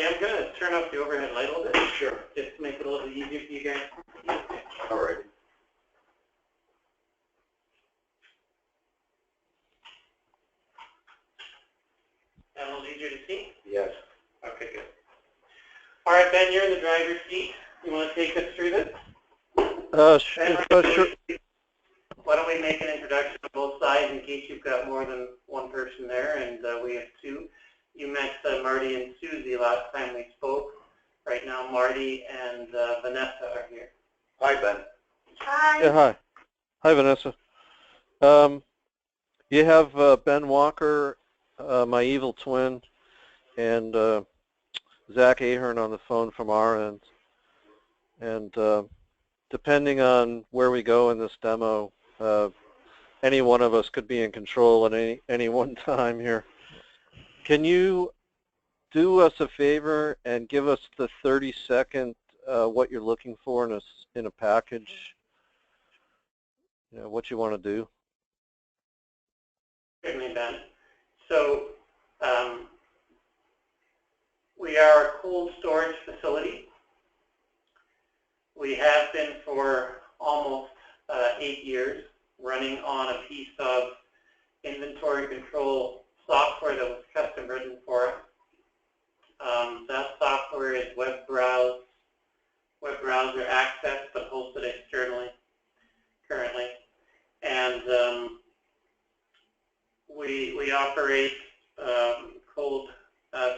Marty, I'm going to turn off the overhead light a little bit. Sure. Just to make it a little easier for you guys. All right. That a little easier to see? Yes. Okay, good. All right, Ben, you're in the driver's seat. You want to take us through this? Sure. Why don't we make an introduction on both sides in case you've got more than one person there, and we have two. You met Marty and Susie last time we spoke. Right now, Marty and Vanessa are here. Hi, Ben. Hi. Yeah, hi. Hi, Vanessa. You have Ben Walker, my evil twin, and Zach Ahern on the phone from our end. And depending on where we go in this demo, any one of us could be in control at any one time here. Can you do us a favor and give us the 30-second what you're looking for in a package? You know, what you want to do? Certainly, Ben. So we are a cold storage facility. We have been for almost 8 years, running on a piece of inventory control software that was custom written for us. That software is web browser access, but hosted externally currently. And we operate cold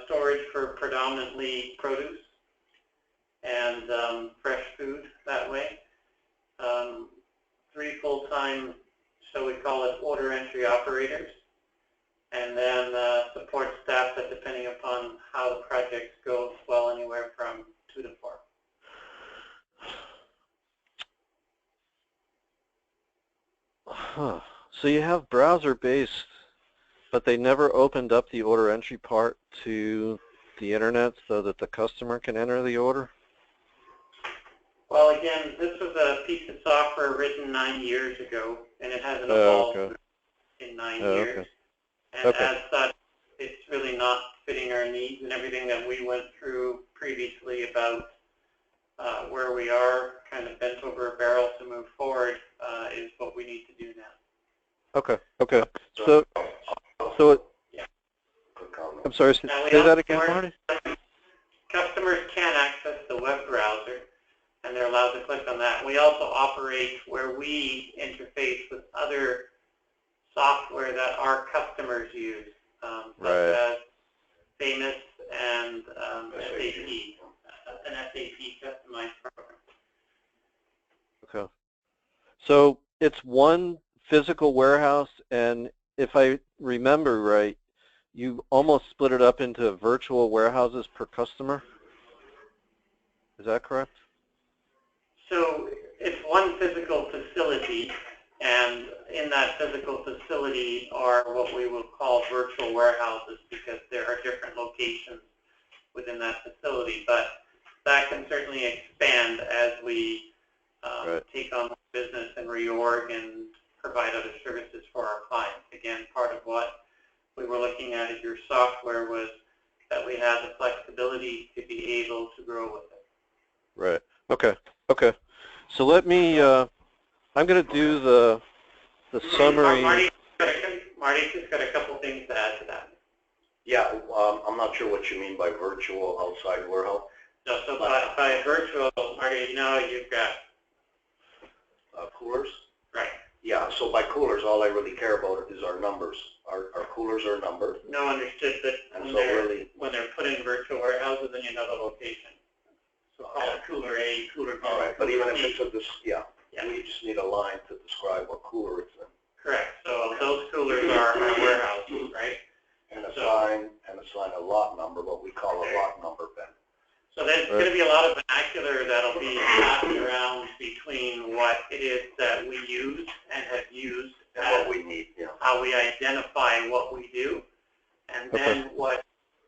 storage for predominantly produce and fresh food that way. 3 full-time, so we call it order entry operators, and then support staff that, depending upon how the projects go, swell anywhere from 2 to 4. Huh. So you have browser-based, but they never opened up the order entry part to the internet so that the customer can enter the order? Well, again, this was a piece of software written 9 years ago, and it hasn't evolved in 9 years. Okay. And as such, it's really not fitting our needs, and everything that we went through previously about where we are kind of bent over a barrel to move forward is what we need to do now. Okay. Okay. So yeah. I'm sorry. Say that again, Marty. Customers can access the web browser, and they're allowed to click on that. We also operate where we interface with other software that our customers use, such as Famous and SAP, an SAP customized program. Okay. So it's one physical warehouse, and if I remember right, you almost split it up into virtual warehouses per customer. Is that correct? So it's one physical facility, and in that physical facility are what we will call virtual warehouses, because there are different locations within that facility. But that can certainly expand as we take on business and reorg and provide other services for our clients. Again, part of what we were looking at as your software was that we have the flexibility to be able to grow with it. Right. Okay. Okay. So let me. I'm going to do the summary. Marty's just got a couple things to add to that. Yeah, I'm not sure what you mean by virtual outside warehouse. No, so by virtual, Marty, you know you've got coolers. Right. Yeah, so by coolers, all I really care about is our numbers. Our coolers are numbered. No, understood, but when they're put in virtual warehouses, then you know the location. So call it cooler A, cooler B. All right, but even if it's a yeah, we just need a line to describe what cooler it's in. Correct. So those coolers are our warehouses, right? And assign a lot number, what we call a lot number, Ben. So there's going to be a lot of vernacular that'll be passed around between what it is that we use and have used, and what we need, how we identify what we do, and then what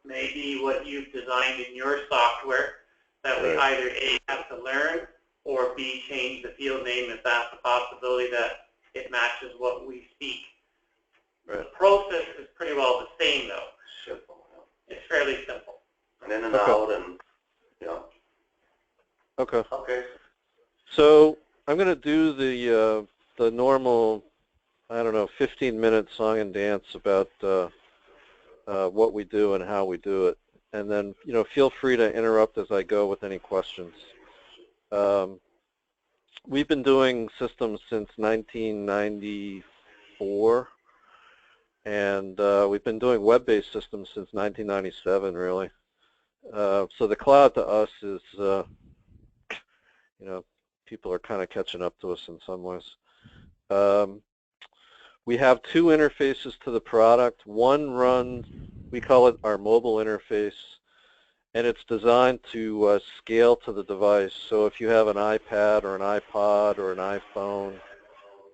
may be what you've designed in your software that we either A, have to learn, or B, change the field name if that's a possibility that it matches what we speak. Right. The process is pretty well the same, though. Simple. It's fairly simple. And then in and out, and, you know. Okay. Okay. So I'm going to do the normal, I don't know, 15-minute song and dance about what we do and how we do it. And then, feel free to interrupt as I go with any questions. We've been doing systems since 1994, and we've been doing web-based systems since 1997, really. So the cloud to us is, people are kind of catching up to us in some ways. We have two interfaces to the product. One runs, we call it our mobile interface, and it's designed to scale to the device. So if you have an iPad or an iPod or an iPhone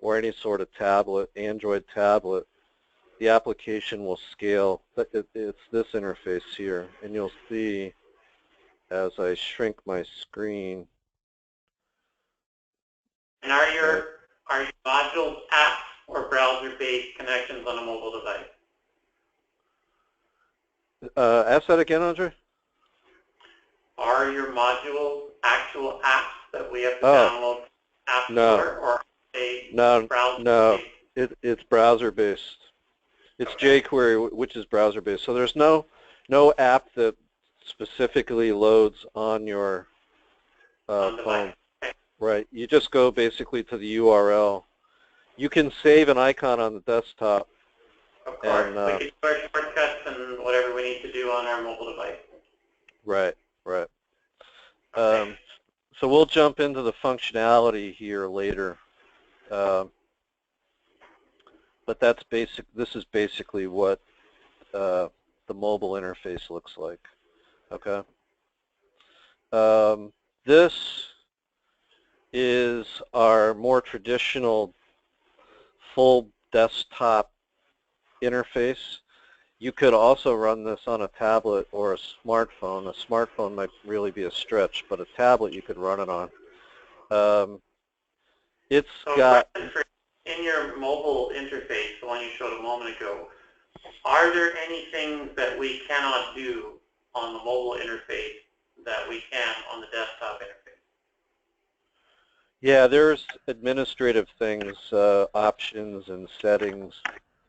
or any sort of tablet, Android tablet, the application will scale. It's this interface here, and you'll see as I shrink my screen. And are your modules apps or browser-based connections on a mobile device? Ask that again, Andre? Are your modules actual apps that we have to download App Store, or are they browser-based? No, it's browser-based. It's jQuery, which is browser-based. So there's no app that specifically loads on your phone. Okay. Right. You just go basically to the URL. You can save an icon on the desktop. Of course. And, we can do our shortcuts and whatever we need to do on our mobile device. Right. Okay. So we'll jump into the functionality here later. But that's basic. This is basically what the mobile interface looks like. Okay. This is our more traditional full desktop interface. You could also run this on a tablet or a smartphone. A smartphone might really be a stretch, but a tablet you could run it on. It's got... In your mobile interface, the one you showed a moment ago, are there any things that we cannot do on the mobile interface that we can on the desktop interface? Yeah, there's administrative things, options and settings.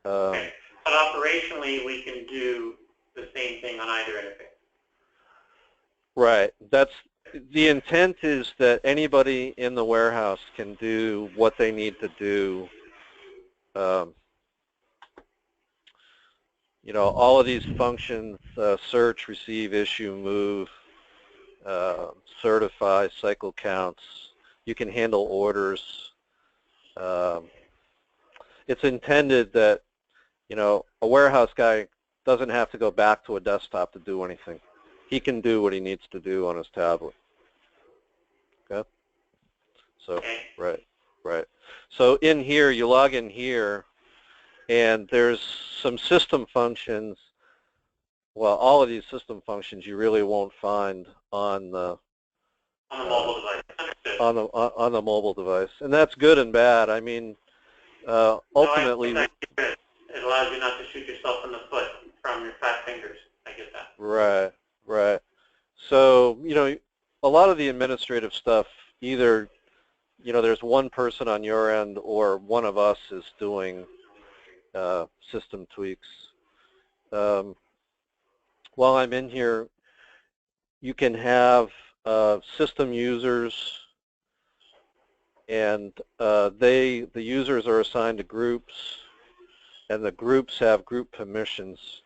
Okay. But operationally, we can do the same thing on either interface. Right. That's the intent, is that anybody in the warehouse can do what they need to do. All of these functions, search, receive, issue, move, certify, cycle counts. You can handle orders. It's intended that, a warehouse guy doesn't have to go back to a desktop to do anything. He can do what he needs to do on his tablet. Okay? So, okay. Right. So in here, you log in here, and there's some system functions. Well, all of these system functions you really won't find on the mobile device. Understood. On the mobile device, and that's good and bad. I mean, ultimately, no, it allows you not to shoot yourself in the foot from your fat fingers. I get that. Right. So, a lot of the administrative stuff, either, there's one person on your end or one of us is doing system tweaks. While I'm in here, you can have system users, and the users are assigned to groups, and the groups have group permissions.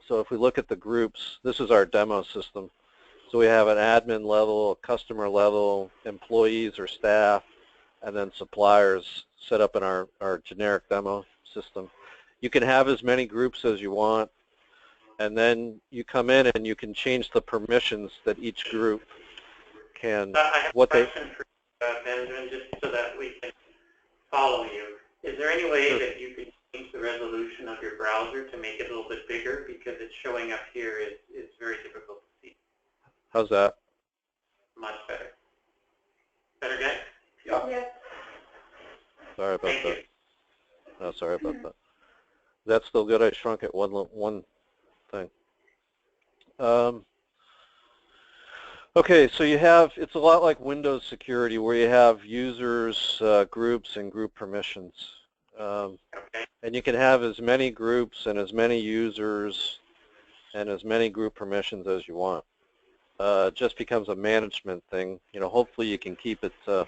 So if we look at the groups, this is our demo system. So we have an admin level, a customer level, employees or staff, and then suppliers set up in our generic demo system. You can have as many groups as you want, and then you come in and you can change the permissions that each group can. I have a question for Benjamin, just so that we can follow you. Is there any way that you could change the resolution of your browser to make it a little bit bigger? Because it's showing up here, it's very difficult to see. How's that? Much better. Better, guys? Yeah. Sorry about Thank that. you. No, sorry about that. That's still good. I shrunk it one thing. Okay, so you have, it's a lot like Windows security where you have users, groups, and group permissions. And you can have as many groups and as many users and as many group permissions as you want. It just becomes a management thing. You know, hopefully you can keep it to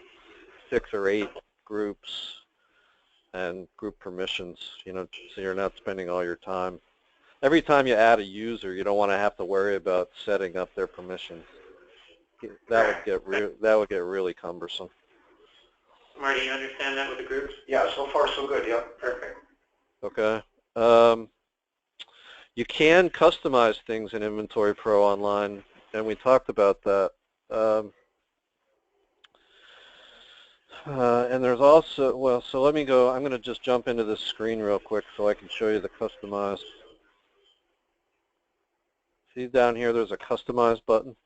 6 or 8 groups and group permissions, you know, so you're not spending all your time. Every time you add a user, you don't want to have to worry about setting up their permissions. That would get really cumbersome. Marty, you understand that with the groups? Yeah, so far so good, yeah. Perfect. Okay. You can customize things in Inventory Pro Online, and we talked about that. And there's also, well, so let me go, I'm going to just jump into this screen real quick so I can show you the customized. See down here, there's a customize button.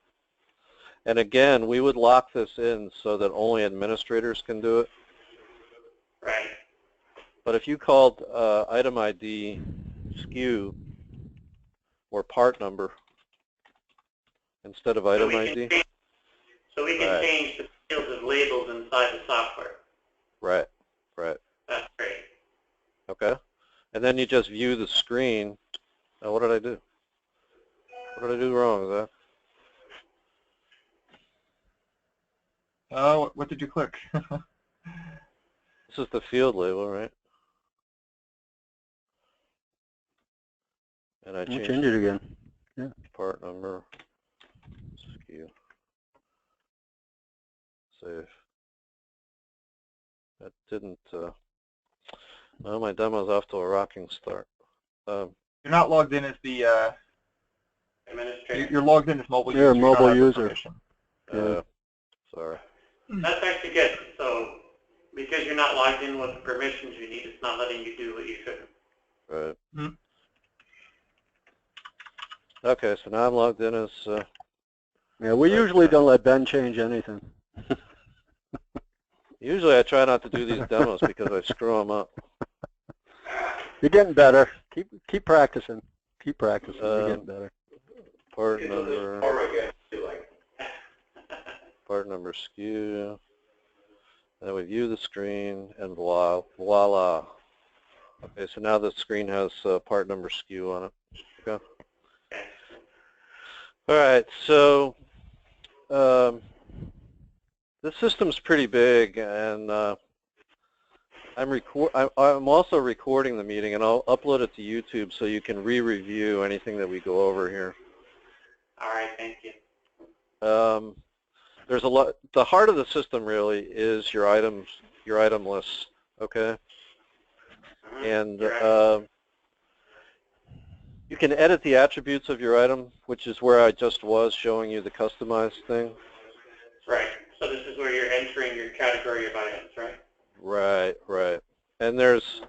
And again, we would lock this in so that only administrators can do it. Right. But if you called item ID SKU or part number instead of item ID. So we can change the fields of labels inside the software. Right, right. That's great. Okay. And then you just view the screen. Now, what did I do? What did I do wrong, Zach? What did you click? This is the field label, right? And I changed change it again. Yeah. Part number, SKU, save. That didn't, well, my demo's off to a rocking start. You're not logged in as the, Administrator. you're logged in as mobile user. You're a You don't mobile have the user. permission. Sorry. That's actually good. So because you're not logged in with the permissions you need, it's not letting you do what you should. Right. Hmm. Okay, so now I'm logged in as, Yeah, we usually don't let Ben change anything. usually I try not to do these demos because I screw them up. You're getting better. Keep practicing. Keep practicing. You're getting better. Part number, part number SKU, and then we view the screen, and voila. Okay, so now the screen has part number SKU on it. Okay. All right, so the system's pretty big, and I'm also recording the meeting, and I'll upload it to YouTube so you can re-review anything that we go over here. All right, thank you. There's a lot. The heart of the system really is your item list. Okay, and you can edit the attributes of your item, which is where I just was showing you the customized thing. Right. So this is where you're entering your category of items, right? Right. And there's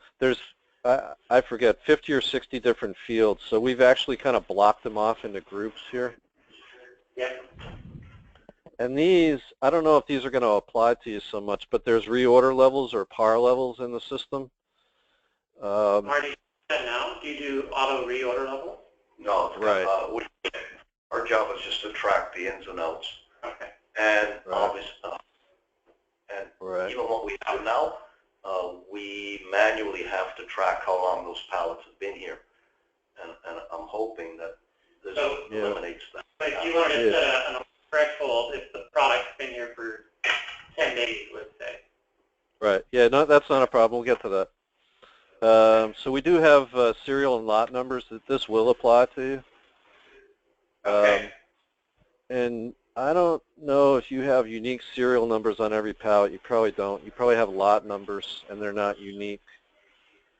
I forget 50 or 60 different fields. So we've actually kind of blocked them off into groups here. Yep. And these, I don't know if these are going to apply to you so much, but there's reorder levels or par levels in the system. Marty, now, do you do auto reorder level? No, Right. Our job is just to track the ins and outs. Okay. And Right. obviously, Right. even what we have now, we manually have to track how long those pallets have been here. And I'm hoping that this eliminates that. But if you wanted to set a threshold, if the product's been here for 10 days, let's say. Right. Yeah, no, that's not a problem. We'll get to that. So we do have serial and lot numbers that this will apply to you. Okay. And I don't know if you have unique serial numbers on every pallet. You probably don't. You probably have lot numbers, and they're not unique.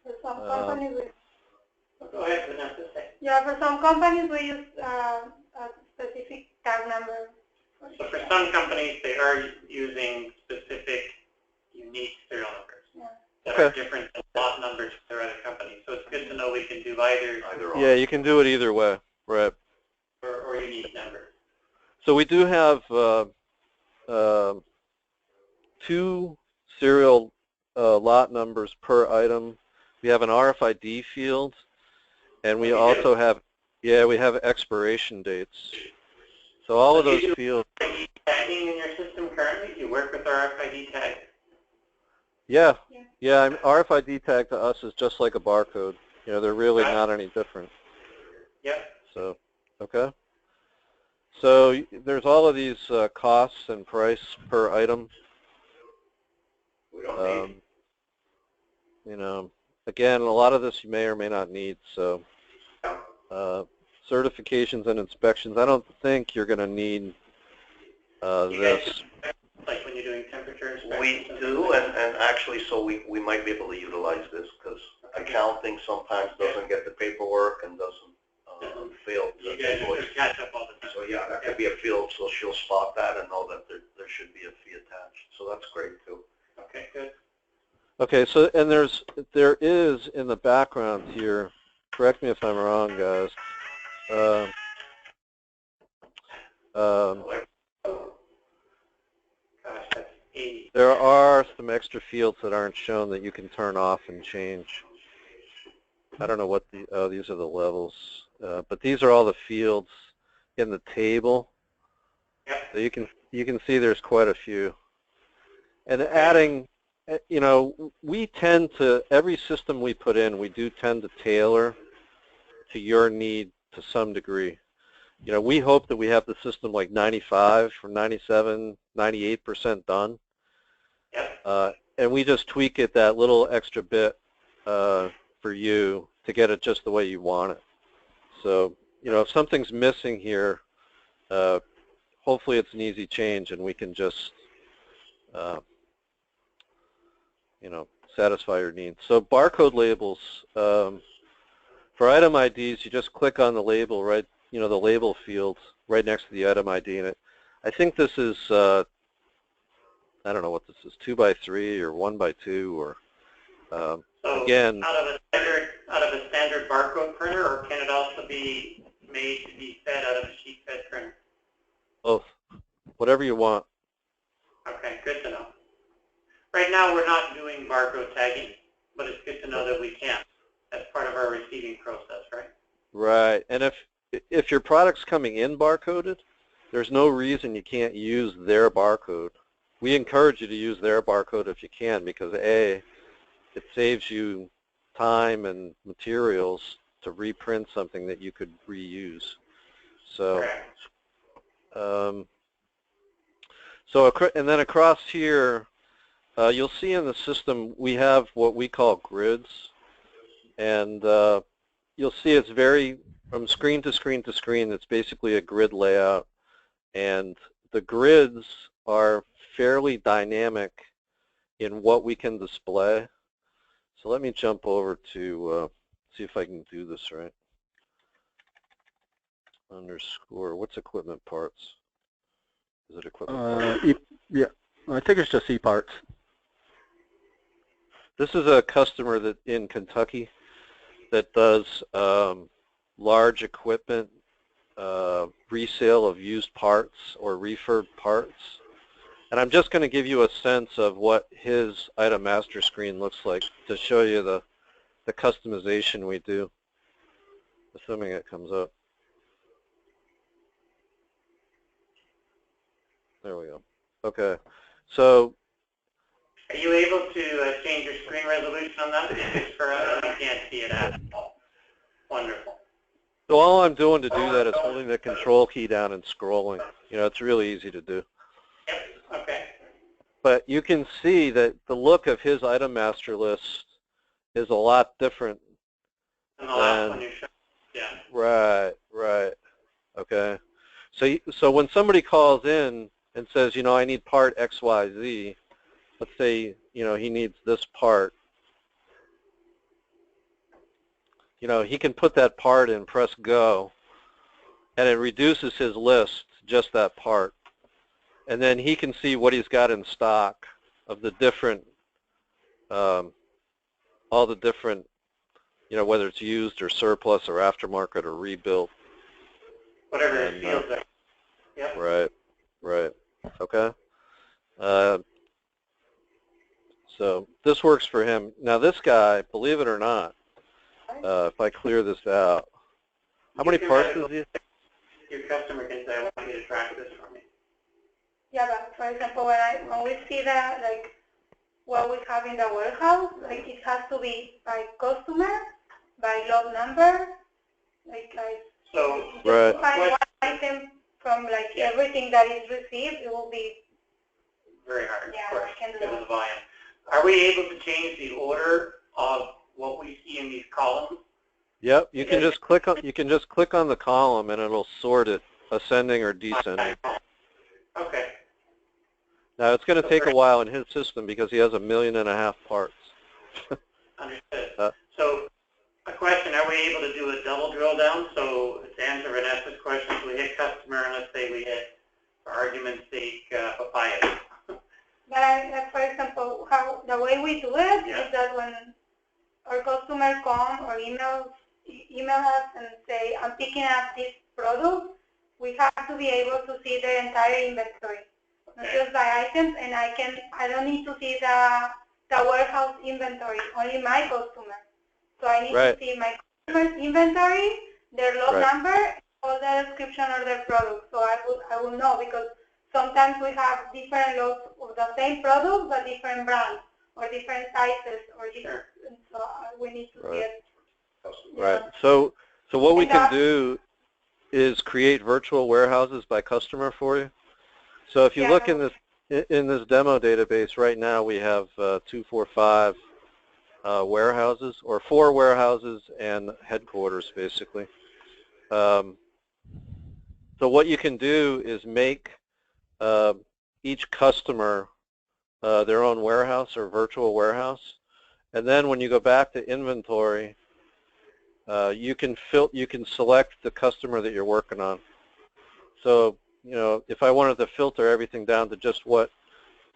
For some companies, Go ahead, Vanessa. for some companies we use a specific tag number. So for some companies, they are using specific, unique serial numbers that are different than lot numbers for their other companies. So it's good to know we can do either Yeah, you can do it either way. Right. or unique numbers. So we do have 2 serial lot numbers per item. We have an RFID field, and we also have, Yeah, we have expiration dates. So all of those fields. RFID tagging in your system currently? Do you work with RFID tag? Yeah, Yeah. yeah. RFID tag to us is just like a barcode. You know, they're really not any different. Yep. So, okay. So there's all of these costs and price per item. We don't need. You know, again, a lot of this you may or may not need. So, certifications and inspections. I don't think you're going to need You guys this. like when you're doing temperature inspections? We do, and actually, so we might be able to utilize this, because accounting sometimes doesn't get the paperwork and doesn't fill the You guys invoice. just catch up all the time. So yeah, that could be a field, so she'll spot that and know that there should be a fee attached. So that's great too. Okay, good. Okay, so and there is in the background here. Correct me if I'm wrong, guys. Gosh, that's 80. There are some extra fields that aren't shown that you can turn off and change. I don't know what these are the levels, but these are all the fields in the table. Yep. So you can see there's quite a few. And adding, you know, we tend to, every system we put in, we do tend to tailor to your need to some degree. You know, we hope that we have the system like 95 or 97, 98% done. Yep. And we just tweak it that little extra bit for you to get it just the way you want it. So, you know, if something's missing here, hopefully it's an easy change and we can just, you know, satisfy your needs. So barcode labels, for item IDs, you just click on the label, right, you know, the label field right next to the item ID. And I think this is, I don't know what this is, 2x3 or 1x2 or, So again, out of a standard barcode printer, or can it also be made to be fed out of a sheet fed printer? both, whatever you want. Okay, good to know. Right now we're not doing barcode tagging, but it's good to know that we can. That's part of our receiving process, right? Right, and if your product's coming in barcoded, there's no reason you can't use their barcode. We encourage you to use their barcode if you can, because A, it saves you time and materials to reprint something that you could reuse. So, and then across here, you'll see in the system we have what we call grids, and you'll see it's very, from screen to screen to screen, it's basically a grid layout, and the grids are fairly dynamic in what we can display. So let me jump over to see if I can do this right. Underscore, what's equipment parts? Is it equipment parts? Yeah, I think it's just E-parts. This is a customer that in Kentucky that does large equipment resale of used parts or refurb parts. And I'm just going to give you a sense of what his item master screen looks like to show you the customization we do, assuming it comes up. There we go. Okay. So are you able to change your screen resolution on that? For us, you can't see it at all. Wonderful. So all I'm doing to do that is holding the control key down and scrolling. You know, it's really easy to do. Yep. Okay. But you can see that the look of his item master list is a lot different. And the last one you showed. Yeah. Right, right. Okay. So when somebody calls in and says, you know, I need part XYZ, let's say, you know, he needs this part, you know, he can put that part in, press go, and it reduces his list to just that part. And then he can see what he's got in stock of the different, all the different, you know, whether it's used or surplus or aftermarket or rebuilt. Whatever it feels like. Yep. Right, right. Okay. So this works for him. Now this guy, believe it or not, if I clear this out, How many can parts have is it? Your customer can say, I want you to track this for me. Yeah, but for example, when we see that, like, what we have in the warehouse, like, it has to be by customer, by lot number, like, So, Right. to find one item from, like, everything that is received, it will be, very hard, Yeah, of course, I can do because of that. the volume. Are we able to change the order of what we see in these columns? Yep. You can just click on the column and it'll sort it ascending or descending. Okay. Now it's going to take a while in his system because he has 1.5 million parts. Understood. So, a question, are we able to do a double drill down? So, to answer Vanessa's question, if we hit customer, and let's say we hit, for argument's sake, papaya. but for example, how the way we do it Yeah. is that when our customer come or email us and say, I'm picking up this product, we have to be able to see the entire inventory, not Okay. just by items, and I don't need to see the warehouse inventory, only my customer. So I need Right. to see my customer's inventory, their lot Right. number, all the description of their product. So I will know, because sometimes we have different lots of the same product but different brands or different sizes or different. So we need to see it. Right. So what we And can do is create virtual warehouses by customer for you. So if you Yeah. look in this demo database right now, we have 2, 4, 5 warehouses, or 4 warehouses and headquarters basically. So what you can do is make each customer their own warehouse or virtual warehouse, and then when you go back to inventory, you can select the customer that you're working on. So, you know, if I wanted to filter everything down to just what,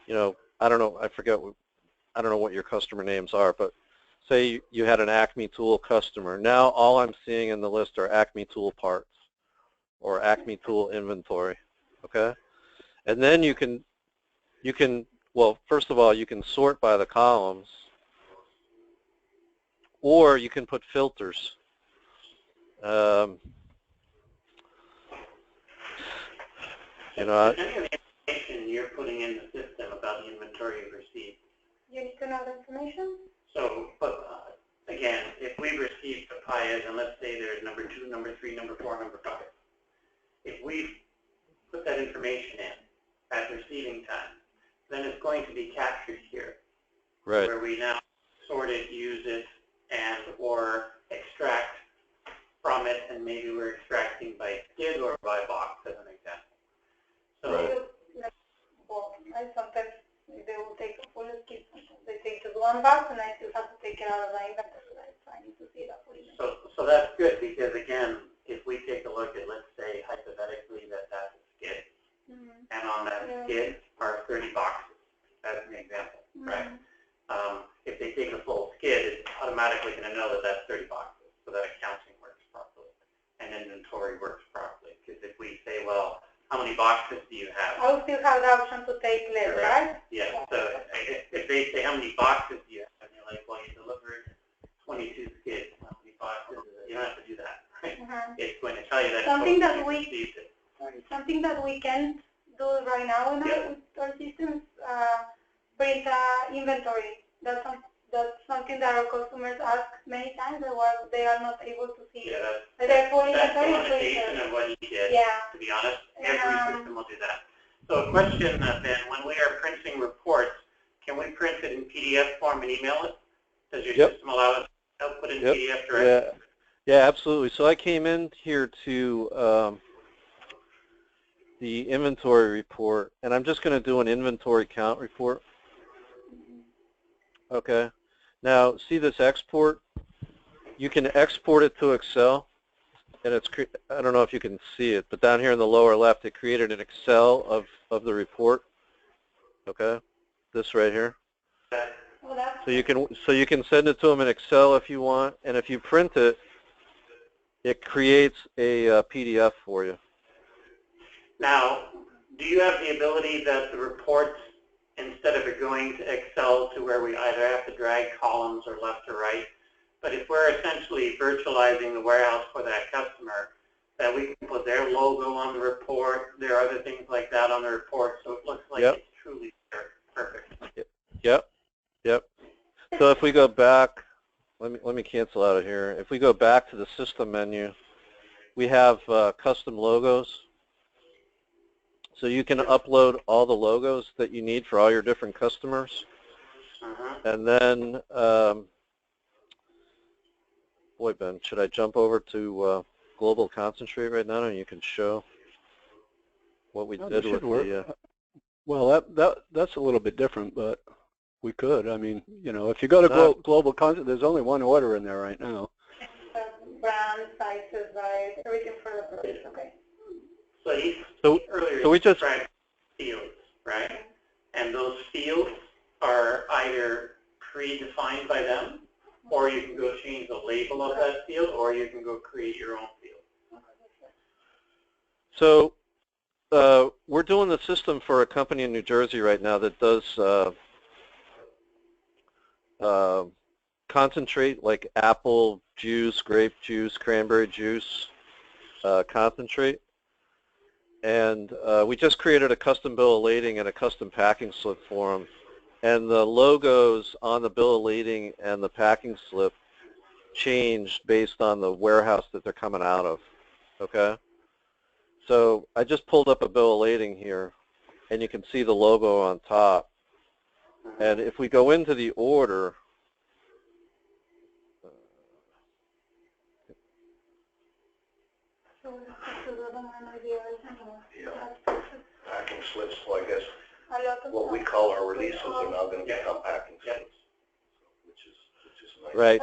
you know, I don't know what your customer names are, but say you had an Acme Tool customer. Now all I'm seeing in the list are Acme Tool parts or Acme Tool inventory, okay? And then you can, well, first of all, you can sort by the columns, or you can put filters. You know, Any of the information you're putting in the system about the inventory you've received. You need to know the information? So, but again, if we receive papayas, and let's say there's number 2, number 3, number 4, number 5, if we put that information in at receiving time, then it's going to be captured here, right. where we now sort it, use it, and or extract from it, and maybe we're extracting by skid or by box as an example. So, Well, sometimes they will take a full skid. They take just one box, and I still have to take it out of the inventory. So I need to see that full inventory. so that's good, because again, if we take a look at, let's say, hypothetically, that's a skid, and on that skid are 30 boxes, as an example, right? If they take a full skid, it's automatically going to know that that's 30 boxes, so that accounting works properly, and inventory works properly. Because if we say, well, how many boxes do you have? I will still have the option to take less, right? Yeah, so if they say, how many boxes do you have? And you're like, well, you delivered 22 skids. How many boxes? You don't have to do that, right? It's going to tell you that Something that you we received it. Something that we can do right now in our systems, print inventory. That's something that our customers ask many times, that they are not able to see. Yeah, Their full that's the inventory limitation of what you did. Yeah. To be honest, every system will do that. So a question, Ben, when we are printing reports, can we print it in PDF form and email it? Does your system allow us to output in PDF directly? Yeah, absolutely. So I came in here to the inventory report, and I'm just going to do an inventory count report. Okay. Now, see this export? You can export it to Excel, and I don't know if you can see it, but down here in the lower left, it created an Excel of the report. Okay, this right here. So you can send it to them in Excel if you want, and if you print it, it creates a PDF for you. Now, do you have the ability that the reports, instead of it going to Excel to where we either have to drag columns or left to right, But if we're essentially virtualizing the warehouse for that customer, that we can put their logo on the report, there are other things like that on the report, so it looks like Yep. it's truly perfect. Yep. Yep. So if we go back, let me cancel out of here. If we go back to the system menu, we have custom logos. So you can upload all the logos that you need for all your different customers. And then, boy, Ben, should I jump over to Global Concentrate right now, and you can show what we No, did that with should work. the... Well, that's a little bit different, but we could. I mean, you know, if you go to No. Global Content, there's only one order in there right now. Brand, sizes, size, everything for the product, okay. So he earlier so we just- described fields, right? And those fields are either predefined by them, or you can go change the label of that field, or you can go create your own field. So we're doing the system for a company in New Jersey right now that does concentrate, like apple juice, grape juice, cranberry juice, concentrate. And we just created a custom bill of lading and a custom packing slip for them. And the logos on the bill of lading and the packing slip changed based on the warehouse that they're coming out of, okay? So I just pulled up a bill of lading here, and you can see the logo on top. And if we go into the order, Packing slips, so I guess what we call our releases are now going to become packing slips, which is nice. right?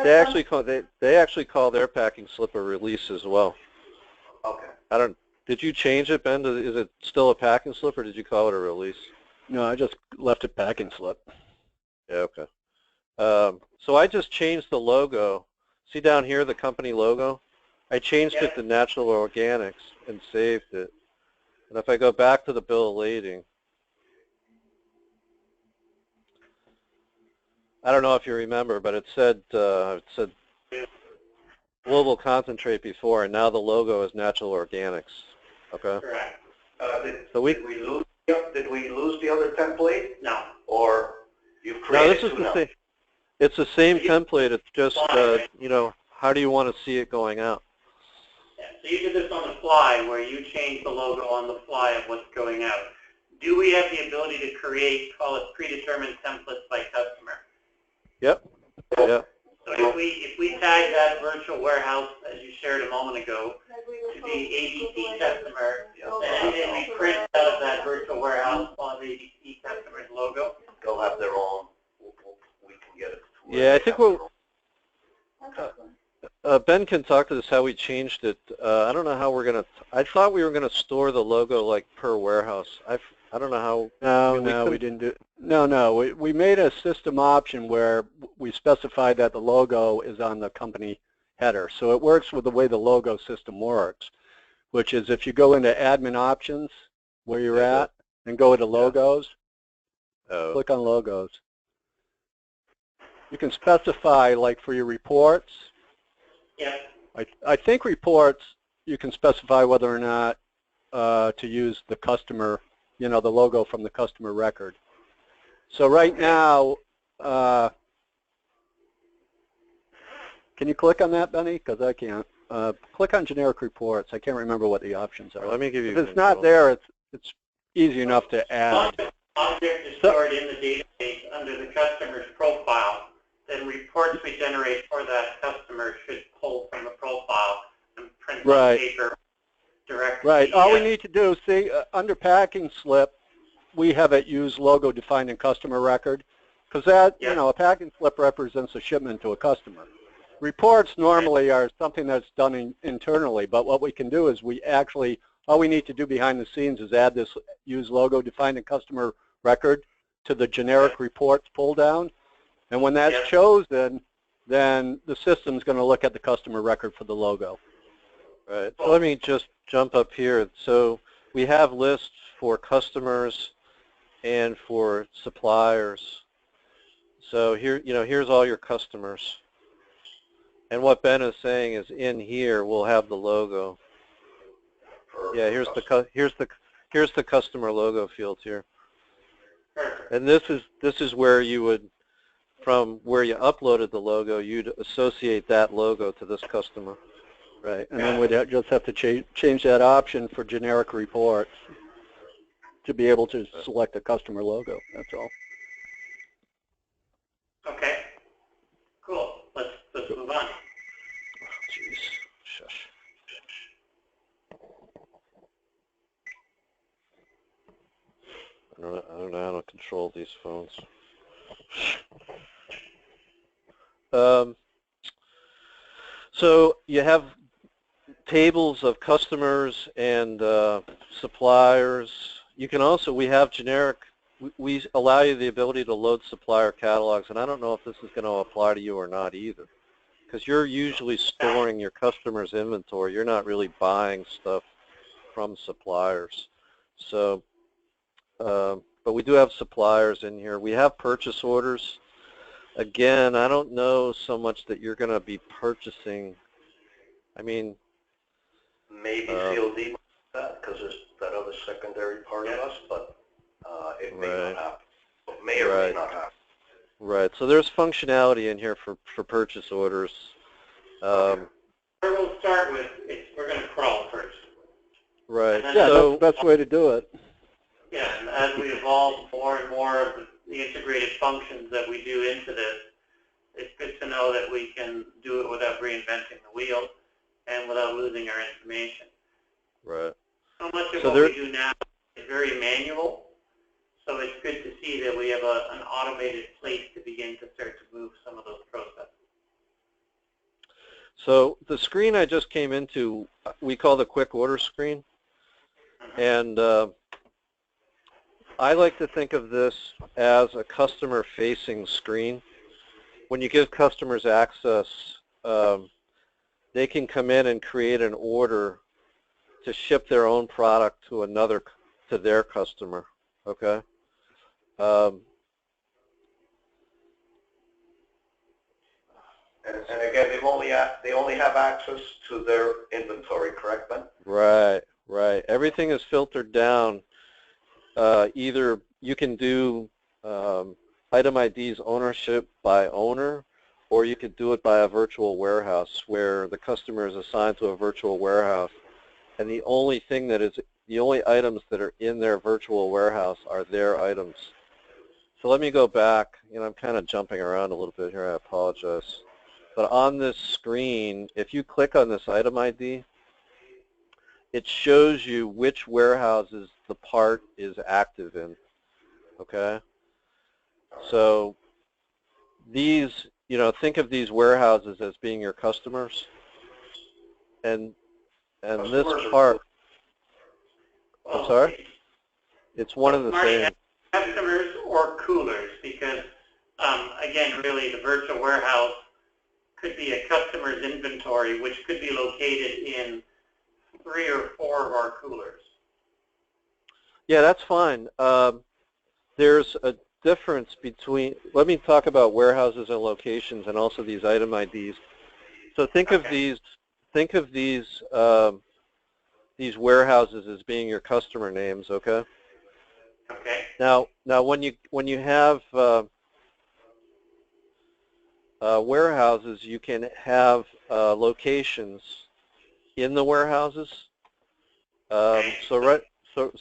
They actually call their packing slip a release as well. Okay. Did you change it, Ben? Is it still a packing slip, or did you call it a release? No, I just left it packing slip. Yeah, okay. So I just changed the logo. See down here, the company logo? I changed it to Natural Organics and saved it. And if I go back to the bill of lading, I don't know if you remember, but it said Global Concentrate before, and now the logo is Natural Organics. Okay. Correct. So we Did we lose the other template? No. Or you've no, created this is two the now? same. It's the same template. It's just you know, how do you want to see it going out? Yeah, so you did this on the fly, where you change the logo on the fly of what's going out. Do we have the ability to create, call it predetermined templates by customer? Yep. Yep. So if we tag that virtual warehouse, as you shared a moment ago, to be ABC customer, then anything we print out of that virtual warehouse will have ABC customer's logo. They'll have their own. We can get it. to where Yeah, I they think have we'll. their own. Ben can talk to this, how we changed it. I don't know how we're going to, I thought we were going to store the logo like per warehouse. I don't know how. No, we didn't do. No, we made a system option where we specified that the logo is on the company header. So it works with the way the logo system works, which is if you go into admin options where you're at and go into logos, click on logos. You can specify, like for your reports. Yeah. I think reports, you can specify whether or not to use the customer, you know, the logo from the customer record. So right now, can you click on that, Benny? Because I can't. Click on generic reports. I can't remember what the options are. Let me give you. If it's not there, it's easy enough to add. Object is stored in the database under the customer's profile. Then reports we generate for that customer should pull from the profile and print on paper directly. Right. All we need to do, see, under packing slip, we have it use logo defined in customer record, because that, you know, a packing slip represents a shipment to a customer. Reports normally are something that's done internally, but what we can do is we actually, all we need to do behind the scenes is add this use logo defined in customer record to the generic reports pull down. And when that's chosen, then the system's going to look at the customer record for the logo. Right. So let me just jump up here. So we have lists for customers and for suppliers. So here, you know, here's all your customers. And what Ben is saying is in here we'll have the logo. Yeah, here's the customer logo field here. Perfect. And this is where you would, from where you uploaded the logo, you'd associate that logo to this customer. Right, and then we'd just have to change that option for generic reports to be able to select a customer logo, that's all. Okay. Cool. Let's move on. Jeez, shush. I don't know how to control these phones. So you have tables of customers and suppliers. You can also, we have generic, we allow you the ability to load supplier catalogs, and I don't know if this is going to apply to you or not either, because you're usually storing your customers' inventory. You're not really buying stuff from suppliers. So, but we do have suppliers in here. We have purchase orders. Again, I don't know so much that you're going to be purchasing. I mean, Maybe field D that because there's that other secondary part of us, but it may not happen. It may or may not happen. Right. So there's functionality in here for purchase orders. Where we'll start with is we're going to crawl first. Right. And Yeah, so, that's the best way to do it. Yeah, and as we evolve more and more of the integrated functions that we do into this, it's good to know that we can do it without reinventing the wheel and without losing our information. right. So much of So what we do now is very manual, so it's good to see that we have an automated place to begin to start to move some of those processes. So the screen I just came into, we call the quick order screen. And I like to think of this as a customer-facing screen. When you give customers access, they can come in and create an order to ship their own product to their customer. Okay. And again, they only have access to their inventory, correct, Ben? Right, right. Everything is filtered down. Either you can do item IDs ownership by owner, or you could do it by a virtual warehouse where the customer is assigned to a virtual warehouse, and the only items that are in their virtual warehouse are their items. So let me go back. I'm kind of jumping around a little bit here. I apologize. But on this screen, if you click on this item ID, it shows you which warehouses the part is active in. Okay? So these, think of these warehouses as being your customers. And this part, I'm sorry? It's one of the same. Customers or coolers, because again, really the virtual warehouse could be a customer's inventory, which could be located in 3 or 4 of our coolers. Yeah, that's fine. There's a difference between, let me talk about warehouses and locations and also these item IDs. So think of these warehouses as being your customer names, okay? Okay. Now when you have warehouses, you can have locations in the warehouses. So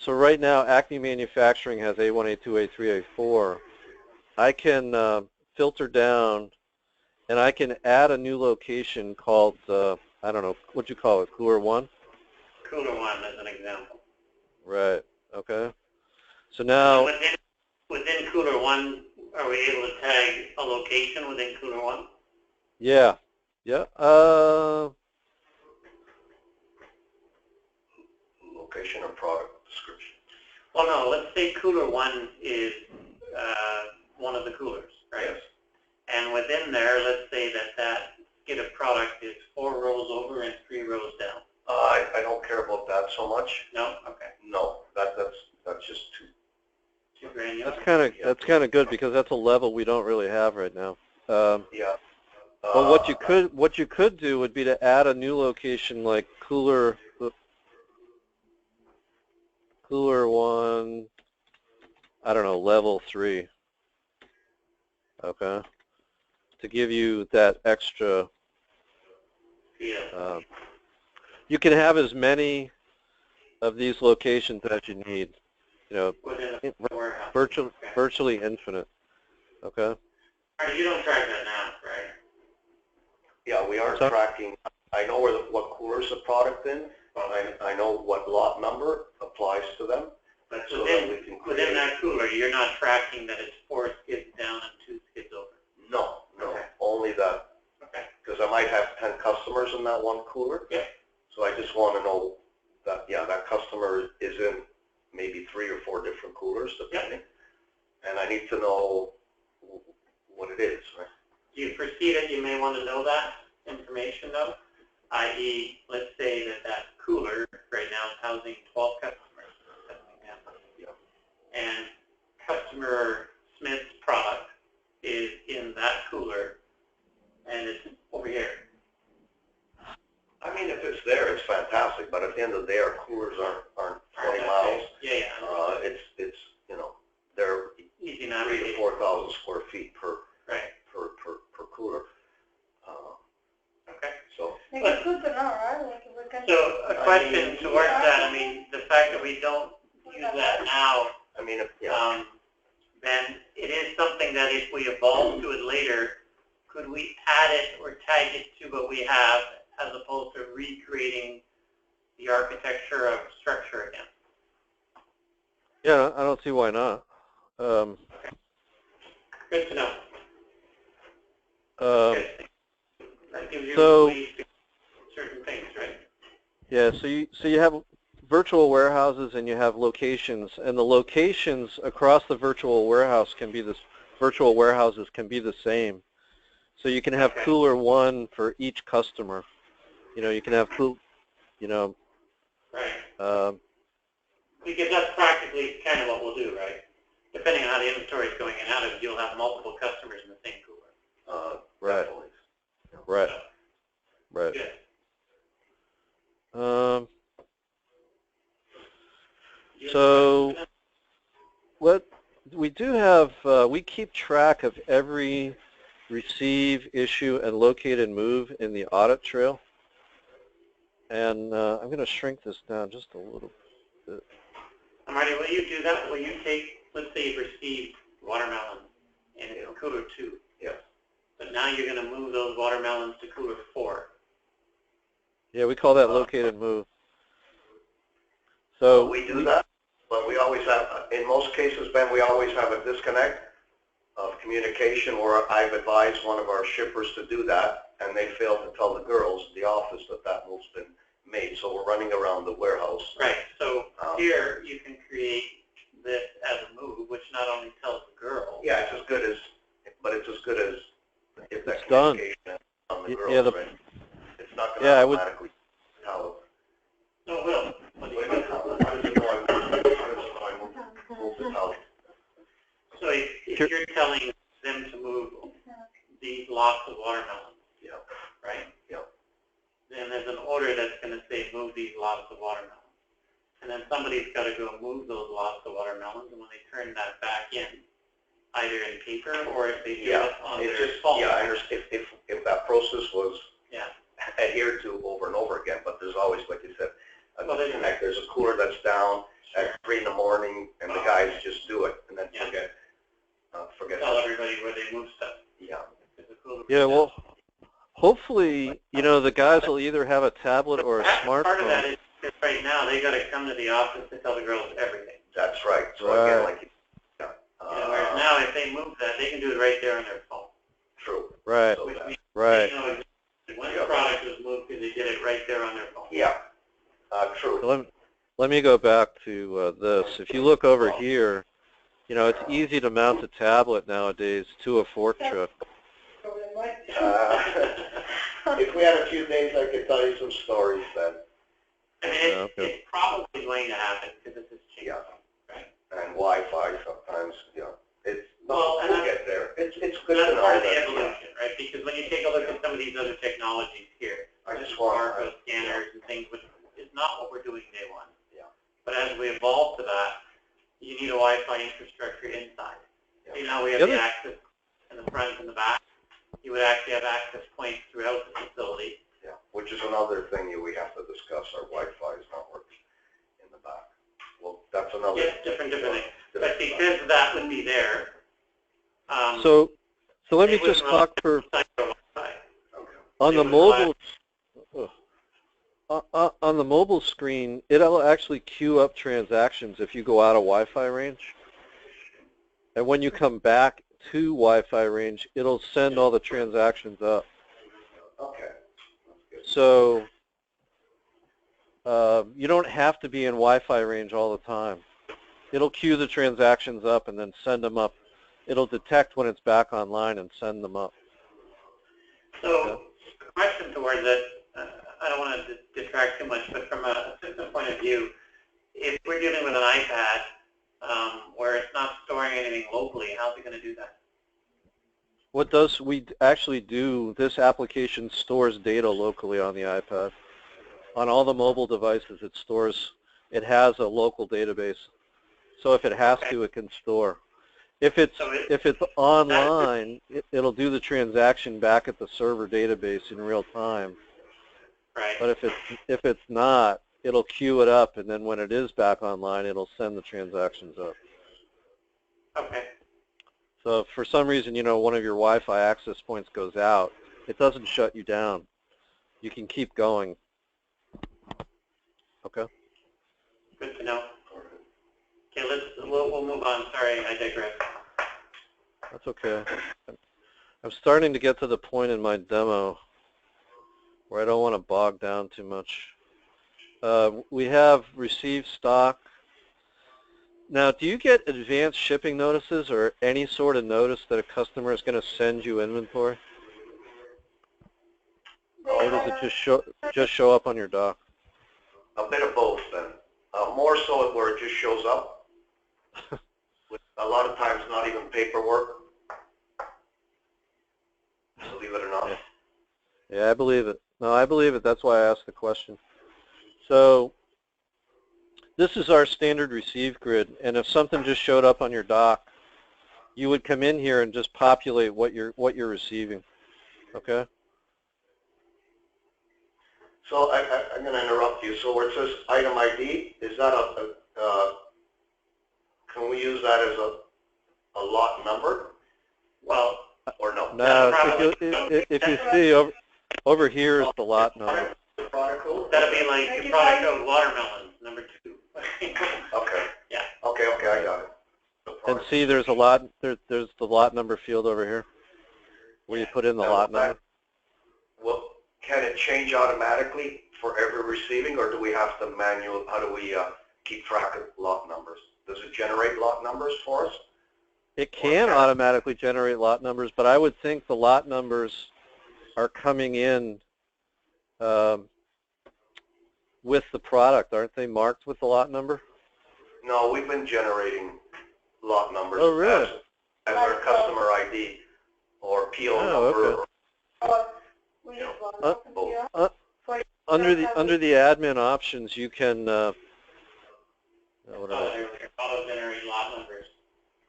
right now, Acme Manufacturing has A1, A2, A3, A4. I can filter down, and I can add a new location called, I don't know, what'd you call it, Cooler 1? Cooler 1 as an example. Right, okay. So now, within Cooler 1, are we able to tag a location within Cooler 1? yeah. Location or product description. Well, no, let's say Cooler 1 is one of the coolers, right? Yes. And within there, let's say that skid of product is 4 rows over and 3 rows down. I don't care about that so much. No? Okay. No, that's just too. Too granular? That's kind of good because that's a level we don't really have right now. Yeah. Well, what you could do would be to add a new location like cooler 1, I don't know, level 3. Okay. To give you that extra. Yeah. You can have as many of these locations as you need. You know, Within a warehouse. virtually infinite. Okay. All right, you don't track that now, right? Yeah, we are tracking. I know what coolers the product in. I know what lot number applies to them. But So that we can within create- that cooler, you're not tracking that it's 4 skids down and 2 skids over. No, Okay. only that, Okay. because I might have 10 customers in that one cooler. Yeah. So I just want to know that, yeah, that customer is in maybe 3 or 4 different coolers, depending. And I need to know what it is, right? Do you foresee that you may want to know that information though? I.e., let's say that cooler right now is housing 12 customers. as an example. Yeah. And customer Smith's product is in that cooler and it's over here. I mean, if it's there, it's fantastic, but at the end of the day, our coolers aren't 20 miles. Yeah. It's they're Easy 3,000 to navigation. 4,000 square feet per Right. cooler. Okay. So It's good to know, right? Like if we can. So a question towards that, I mean, the fact that we don't use that now, I mean, then it is something that if we evolve to it later, could we add it or tag it to what we have as opposed to recreating the architecture of structure again? Yeah, I don't see why not. Good to know. Um, Good. That gives you so- ways to certain things, right? Yeah, so you have virtual warehouses and you have locations, and the locations across the virtual warehouses can be the same. So you can have Okay. cooler 1 for each customer. You know, you can have Right. Because that's practically kind of what we'll do, right? Depending on how the inventory is going and out of it, you'll have multiple customers in the same cooler. Right. definitely. Right. Good. So we do have, we keep track of every receive, issue, and locate and move in the audit trail. And I'm going to shrink this down just a little bit. Marty, will you do that? Will you take, let's say you've received watermelon in cooler 2. Yeah. But now you're going to move those watermelons to cooler 4. Yeah, we call that locate and move. So we do that, but we always have, in most cases, Ben, we always have a disconnect of communication where I've advised one of our shippers to do that, and they fail to tell the girls in the office that move's been made. So we're running around the warehouse. Right. So here you can create this as a move, which not only tells the girl. Yeah, it's as good as if that It's done. communication is on the girls, Yeah, right? It's not going to Yeah, I would- automatically tell No, it will. But them. How does it know I moved it out? So if you're telling them to move these lots of watermelons, Yeah. right? Yeah. Then there's an order that's going to say move these lots of watermelons. And then somebody's got to go move those lots of watermelons, and when they turn that back in, either in paper or if they do it on It's their just, phone. I understand if that process was Yeah. adhered to over and over again, but there's always, like you said, a Well, there's- disconnect. There's a cooler that's down at 3 in the morning, and the guys just do it, and then Yeah. forget Tell that. everybody where they move stuff. Yeah. It's a cooler yeah, for well, hopefully, you know, the guys will either have a tablet or a Part of that smartphone. is because right now they got to come to the office to tell the girls everything. That's right. So again, Right. like, Whereas now if they move that, they can do it right there on their phone. true. Right, So Which that- means right. they know exactly when the product was moved because they did it right there on their phone. Yeah. True. So let me go back to this. If you look over here, you know, it's easy to mount a tablet nowadays to a fork truck. If we had a few days, I could tell you some stories then. I mean, it's probably going to happen because it's just changing. Right. And Wi-Fi sometimes, It's Well, and we'll get there. It's good to That's know part of the that. evolution, right? Because when you take a look at some of these other technologies here, I just want, barcode scanners and things, which is not what we're doing day one. Yeah. But as we evolve to that, you need a Wi-Fi infrastructure inside. Yeah. So now we have the access in the front and the back. You would actually have access points throughout the facility. yeah, which is another thing we have to discuss. Our Wi-Fi is not working in the back. Well, that's another. Yes, different thing. But because that would be there, So let me it wouldn't just run talk for Wi-Fi. on the It would mobile. On the mobile screen, it'll actually queue up transactions if you go out of Wi-Fi range. And when you come back to Wi-Fi range, it'll send all the transactions up. Okay. That's good. So you don't have to be in Wi-Fi range all the time. It'll queue the transactions up and then send them up. It'll detect when it's back online and send them up. So, question towards it, I don't want to detract too much, but from a system point of view, if we're dealing with an iPad where it's not storing anything locally, how's it going to do that? What does we actually do, this application stores data locally on the iPad. On all the mobile devices, it has a local database. So if it has to, it can store. If it's online, it'll do the transaction back at the server database in real time. Right. But if it's not, it'll queue it up, and then when it is back online, it'll send the transactions up. Okay. So if for some reason, one of your Wi-Fi access points goes out, it doesn't shut you down. You can keep going. Okay. Good to know. Okay, we'll move on. Sorry, I digress. That's okay. I'm starting to get to the point in my demo where I don't want to bog down too much. We have received stock. Now, do you get advanced shipping notices or any sort of notice that a customer is going to send you inventory? Or does it just show up on your dock? A bit of both then. More so where it just shows up. With a lot of times not even paperwork. Believe it or not. Yeah, I believe it. No, I believe it. That's why I asked the question. So this is our standard receive grid, and if something just showed up on your dock, you would come in here and just populate what you're receiving. Okay? So I'm going to interrupt you. So where it says item ID, is that can we use that as a lot number? Well, or no? No, if you see over here is the lot number. That'll be like your product code watermelon, number 2. Okay. Yeah. Okay, I got it. And see, there's a lot. There's the lot number field over here, where you put in the lot number. Well, can it change automatically for every receiving, or do we have to manual? How do we keep track of lot numbers? Does it generate lot numbers for us? It can automatically generate lot numbers, but I would think the lot numbers are coming in with the product. Aren't they marked with the lot number? No, we've been generating lot numbers as our customer ID or PO number. Okay. Under the admin options, you can Auto-generate lot numbers.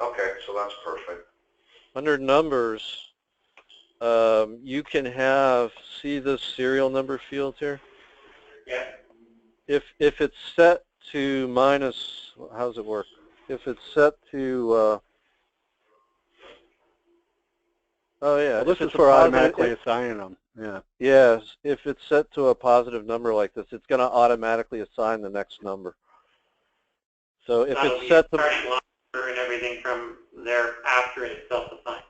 Okay, so that's perfect. under numbers, you can see the serial number field here? Yeah. If it's set to minus, how does it work? If it's set to, Well, this is for automatically assigning them. Yeah. Yes, if it's set to a positive number like this, it's going to automatically assign the next number. So if it's set to starting lot number and everything from there after it is self-assigned.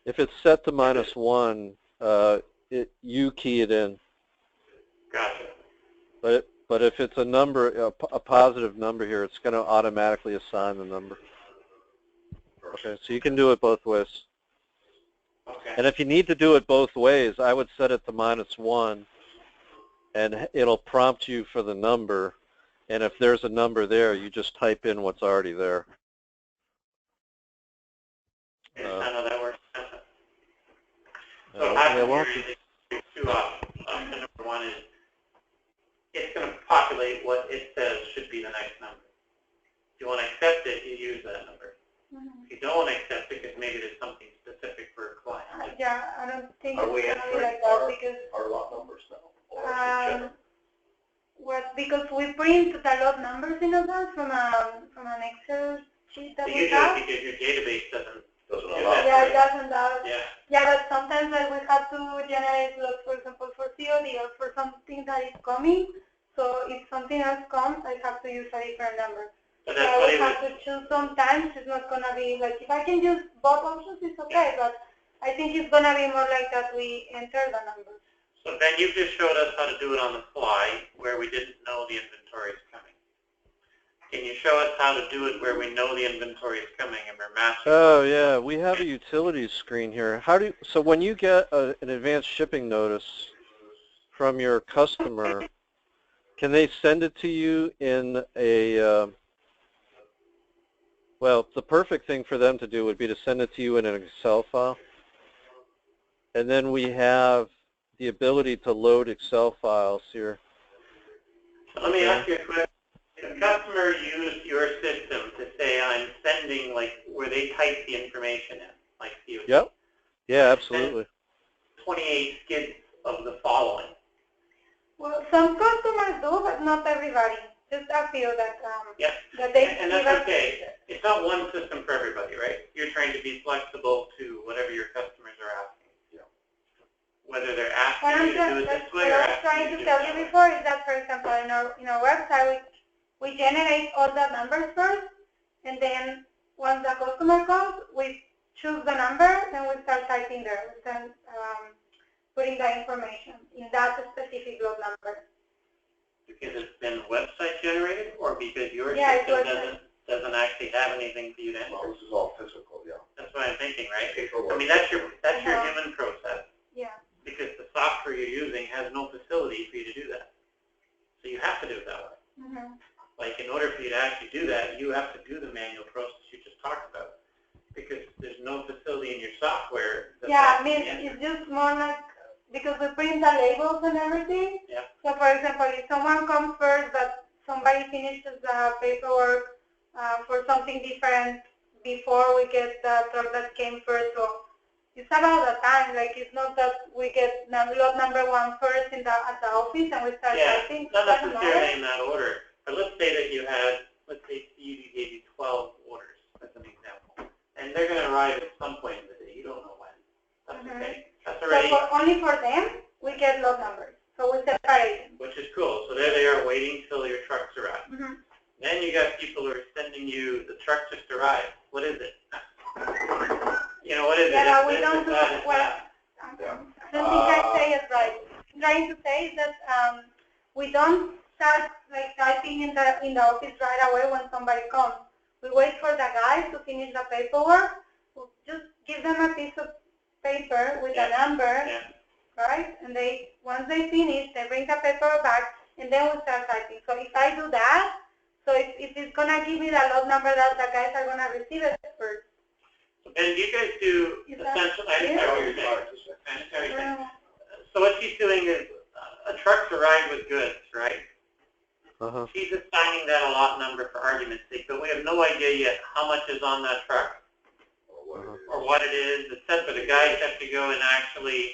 If it's set to -1, you key it in. Gotcha. But if it's a number, a positive number here, it's going to automatically assign the number. Okay, so you can do it both ways. Okay. And if you need to do it both ways, I would set it to -1, and it'll prompt you for the number. And if there's a number there, you just type in what's already there. I know that works. So Yeah, happen well, here is there's two options. Option number one is it's going to populate what it says should be the next number. If you want to accept it, you use that number. If you don't want to accept it, because maybe there's something specific for a client. Yeah, I don't think Are it's we going to be entering like that because our lot numbers now? Or is it general? because we print the lot numbers in advance from an Excel sheet that So we you do have. it because your database doesn't Doesn't do allow that. Yeah, it for you. doesn't. Yeah. Yeah, but sometimes like, we have to generate lots, for example, for COD or for something that is coming. So if something else comes, I have to use a different number. But So that's I what will it have was. to choose sometimes. It's not going to be like, if I can use both options, it's okay. But I think it's going to be more like that we enter the numbers. So Ben, you just showed us how to do it on the fly where we didn't know the inventory is coming. Can you show us how to do it where we know the inventory is coming and we're matching? Oh yeah, we have a utilities screen here. So when you get an advanced shipping notice from your customer, can they send it to you in a, well, the perfect thing for them to do would be to send it to you in an Excel file. And then we have the ability to load Excel files here. So let me ask you a question. If a customer used your system to say, I'm sending, like, where they type the information in, like COD. Yep. Yeah, absolutely. 28 skids of the following. Well, some customers do, but not everybody. Just a few that Yeah. that they And give that's us. okay. It's not one system for everybody, right? You're trying to be flexible to whatever your customers are asking. Yeah. Whether they're What asking you to do it this way what or I was trying asking you to to do tell it you that way. before is that, for example, in our website, we generate all the numbers first, and then once the customer comes, we choose the number, then we start typing there. We start putting the information in that specific load number. Because it's been website generated, or because your Yeah, it's system website. doesn't actually have anything for you to Well, enter. this is all physical, yeah. That's what I'm thinking, right? Paperwork. I mean, that's your Uh-huh. human process, Yeah. because the software you're using has no facility for you to do that. So you have to do it that way. Mm-hmm. Like, in order for you to actually do that, you have to do the manual process you just talked about, because there's no facility in your software. Yeah, I mean, it's just more like, because we print the labels and everything. Yeah. So, for example, if someone comes first, but somebody finishes the paperwork for something different before we get the truck that came first. So it's about the time. Like, it's not that we get lot number one first at the office and we start typing. Not Doesn't necessarily matter. in that order. But let's say that you had, let's say CUD gave you 12 orders, as an example. And they're going to arrive at some point in the day. You don't know when. That's okay. That's So already, only for them, we get lot numbers. So we separate them. which is cool. So there they are waiting till your trucks arrive. Mm-hmm. Then you got people who are sending you, the truck just arrived. What is it? You know, what is it? Yeah, It's we this, don't it's do that, it's well. that. I don't think I say it right. What I'm trying to say is that we don't start like typing in the office right away when somebody comes. We wait for the guys to finish the paperwork. We'll just give them a piece of paper with a number, right? And once they finish, they bring the paper back, and then we start typing. So if I do that, so if it's gonna give me the lot number that the guys are gonna receive it first. And you guys do Is that essentially, I clear? understand what you're saying. So what she's doing is a truck's arrived with goods, right? Uh-huh. She's assigning that a lot number for argument's sake, but we have no idea yet how much is on that truck or what it is, etc. The guys have to go and actually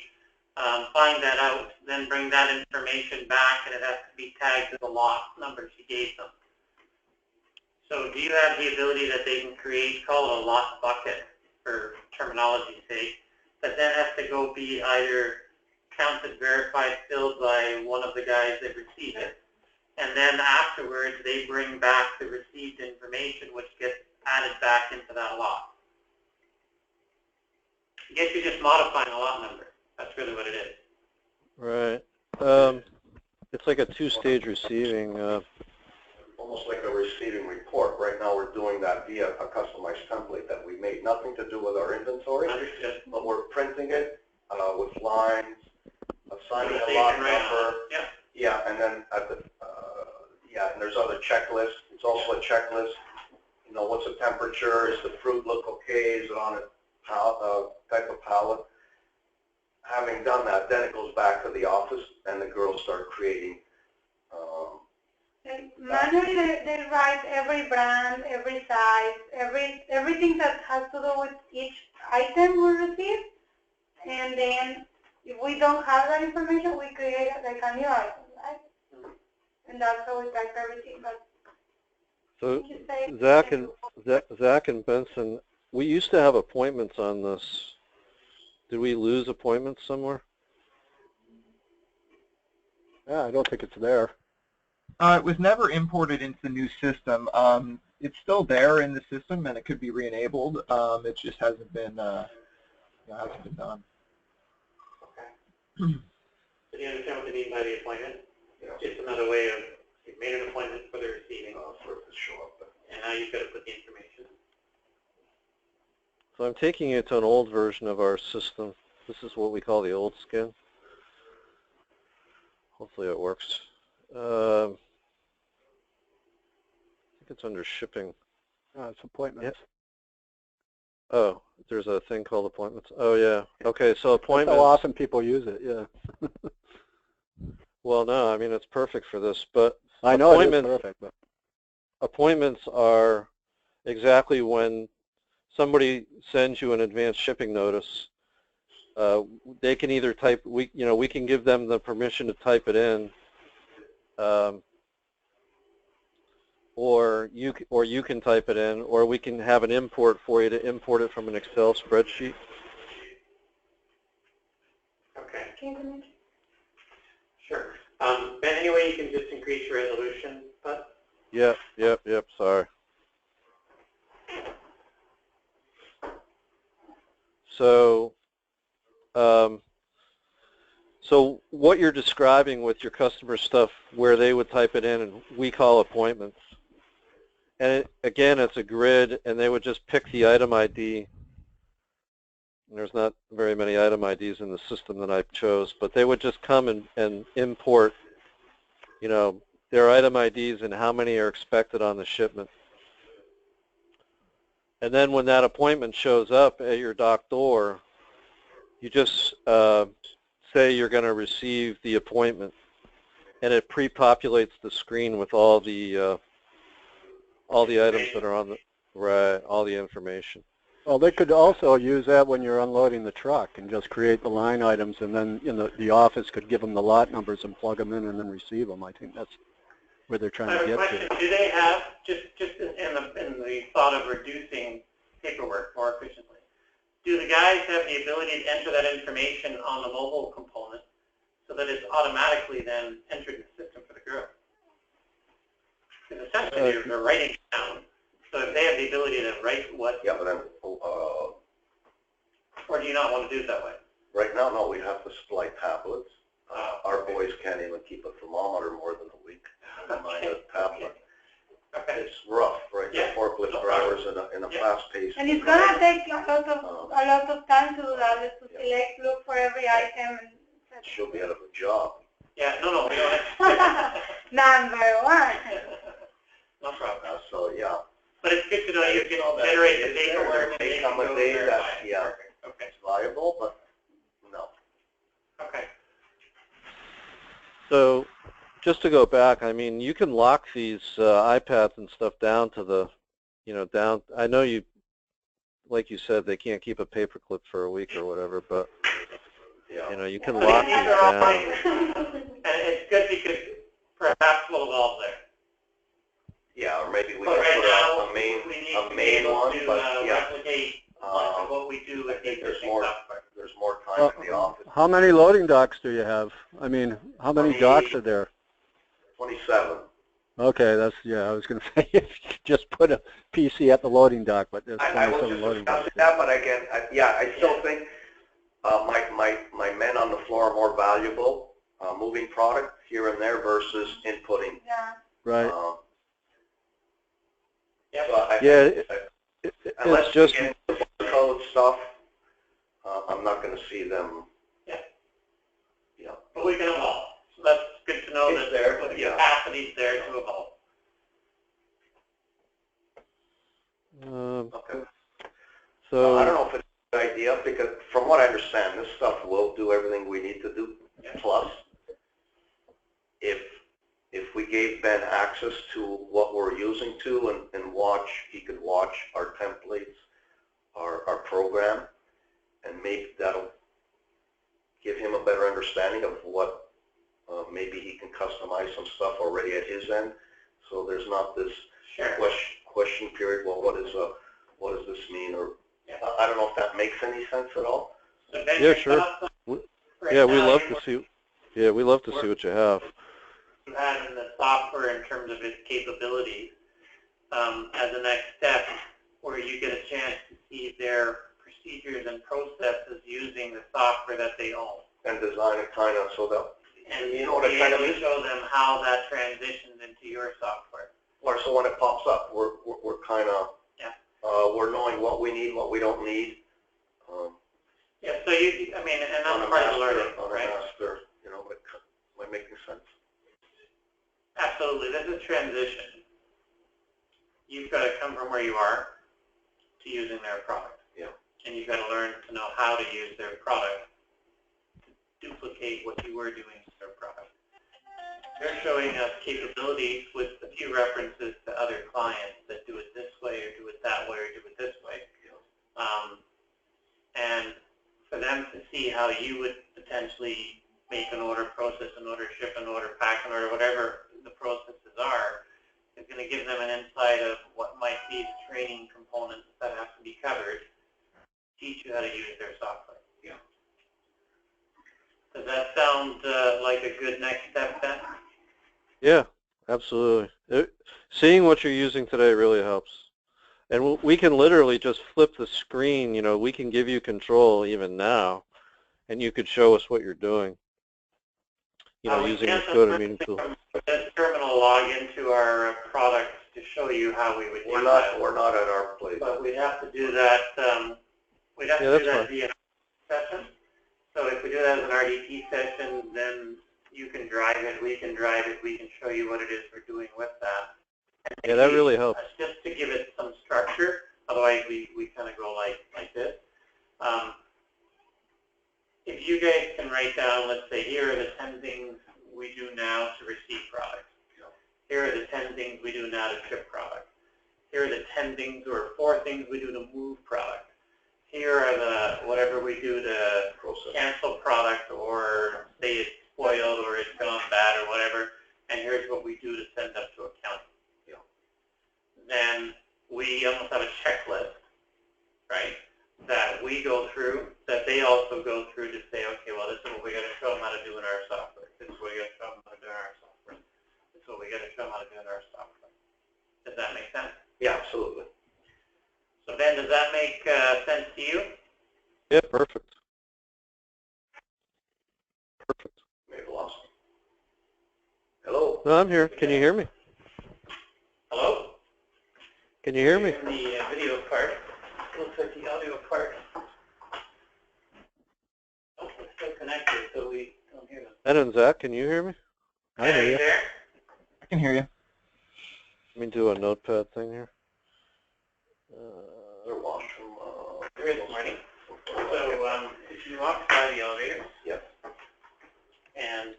find that out, then bring that information back, and it has to be tagged to the lot number she gave them. So do you have the ability that they can create, call it a lot bucket for terminology's sake, that then has to go be either counted, verified, filled by one of the guys that receive it, and then afterwards they bring back the received information which gets added back into that lot. I guess you're just modifying a lot number. That's really what it is. Right. It's like a two-stage receiving. Almost like a receiving report. Right now we're doing that via a customized template that we made nothing to do with our inventory, Understood. but we're printing it with lines, assigning a They lot can write on number. it. Yeah. Yeah, and then at the, and there's other checklists. It's also a checklist. You know, what's the temperature? Is the fruit look okay? Is it on a type of pallet? having done that, then it goes back to the office and the girls start creating, Manually, they write every brand, every size, everything that has to do with each item we receive. And then, if we don't have that information, we create like a new item, right? And that's how we type everything. But So Zach and Benson, we used to have appointments on this. Did we lose appointments somewhere? Yeah, I don't think it's there. It was never imported into the new system. It's still there in the system, and it could be re-enabled. It just hasn't been done. Okay. So do you understand what they mean by the appointment? It's another way of, you've made an appointment for the receiving, for it to show up. and now you've got to put the information in. So I'm taking it to an old version of our system. This is what we call the old skin. Hopefully it works. I think it's under shipping. It's appointments. Oh, there's a thing called appointments. Oh yeah. Okay, so That's appointments. how often people use it, yeah. Well, no, I mean it's perfect for this, but I know it is appointments, perfect, but appointments are exactly when somebody sends you an advanced shipping notice. They can either type, we can give them the permission to type it in, or you can type it in, or we can have an import for you to import it from an Excel spreadsheet. Okay, can you mention? sure. Ben, any way you can just increase your resolution, but Yep, sorry. So, so what you're describing with your customer stuff, where they would type it in and we call appointments. And again, it's a grid, and they would just pick the item ID. And there's not very many item IDs in the system that I chose, but they would just come and import, their item IDs and how many are expected on the shipment. And then when that appointment shows up at your dock door, you just say you're going to receive the appointment, and it pre-populates the screen with all the items that are on the all the information. well, they could also use that when you're unloading the truck and just create the line items, and then the office could give them the lot numbers and plug them in and then receive them. I think that's where they're I trying have to a get question. to. Do they have, just in the thought of reducing paperwork more efficiently, do the guys have the ability to enter that information on the mobile component so that it's automatically then entered in the system for the girl? Because essentially they're writing it down. So if they have the ability to write what, Yeah, but then, or do you not want to do it that way? right now, no, we have to supply tablets. Our boys can't even keep a thermometer more than a week, never mind a tablet. Okay. It's rough, right? Yeah. The forklift drivers in a Yeah. fast-paced. And it's gonna take a lot of time to do that, just to select, look for every item, and She'll be out of a job. Yeah, no, we don't have number one. No problem. So, yeah. But it's good to know you can generate the paperwork and May they come can a go day verify that, it. yeah, Perfect. Okay. it's viable, but no. Okay. So just to go back, I mean, you can lock these iPads and stuff down to the, down. I know you, like you said, they can't keep a paperclip for a week or whatever, but Yeah. you can But lock these these are all down. right. And it's good because perhaps we'll evolve there. Yeah, or maybe we But can right put now, out a main we need to be able one, to but yeah. replicate what we do with the think there's existing more. software. There's more time in the office. How many loading docks do you have? I mean, how many docks are there? 27. Okay, I was going to say if you could just put a PC at the loading dock, but there's I was 27 just loading docks. discussing that, but again, I still think my men on the floor are more valuable, moving product here and there versus inputting. Yeah. Right. Unless It's just, we get into the code stuff, I'm not going to see them. Yeah. Yeah. But we can evolve. So that's good to know It's that there, the yeah. capacity is there to evolve. Okay. I so don't know if it's Good idea, because from what I understand, this stuff will do everything we need to do. Plus, if we gave Ben access to what we're using to and watch, he could watch our templates, our program, and maybe that'll give him a better understanding of what maybe he can customize some stuff already at his end. So there's not this question period. Well, what does this mean? Or I don't know if that makes any sense at all. So Ben, Yeah, sure. Yeah, we love to see. Yeah, we love to see what you have. You have in the software in terms of its capabilities as a next step, where you get a chance to see their procedures and processes using the software that they own. And design it kind of so that, And you know what I kind of mean? show them how that transitions into your software. Or so when it pops up, we're kind of, we're knowing what we need, what we don't need. Yeah, so I mean, and On that's a part of master, learning, on a right? master, you know, it might make sense. Absolutely, this is transition. You've got to come from where you are to using their product. Yeah. And you've got to learn to know how to use their product to duplicate what you were doing with their product. They're showing us capabilities with a few references to other clients that do it this way or do it that way or do it this way. And for them to see how you would potentially make an order, process an order, ship an order, pack an order, whatever the processes are, is going to give them an insight of what might be the training components that have to be covered, teach you how to use their software. Yeah. Does that sound like a good next step then? Yeah, absolutely. Seeing what you're using today really helps. And we can literally just flip the screen, you know, we can give you control even now, and you could show us what you're doing, you know, using this GoToMeeting tool. This terminal log into our products to show you how we would do We're that. not at our place. But we'd have to do that, we'd have to do that via session. So if we do that as an RDP session, then you can drive it, we can drive it, we can show you what it is we're doing with that. Yeah, that really helps. Just to give it some structure, otherwise we kind of go like this. If you guys can write down, let's say, here are the 10 things we do now to receive products. Here are the 10 things we do now to ship products. Here are the 10 things or 4 things we do to move product. Here are the whatever we do to cancel product or say it's spoiled or it's gone bad or whatever. And here's what we do to send up to accounting. Then we almost have a checklist, right, that we go through, that they also go through to say, okay, well, this is what we got to show them how to do in our software. This is what we got to show them how to do in our software. This is what we got to show them how to do in our software. Does that make sense? Yeah, absolutely. So Ben, does that make sense to you? Yeah, perfect. Perfect. Maybe lost. Hello? No, I'm here. Can you hear me? Hello? Can you hear me? In the video part. Looks like the audio part. Oh, it's still connected, so we don't hear them. Ben and Zach, can you hear me? I hear you. There? I can hear you. Let me do a notepad thing here. They're lost from, There is Marty. So if you walk by the elevator. Yep. And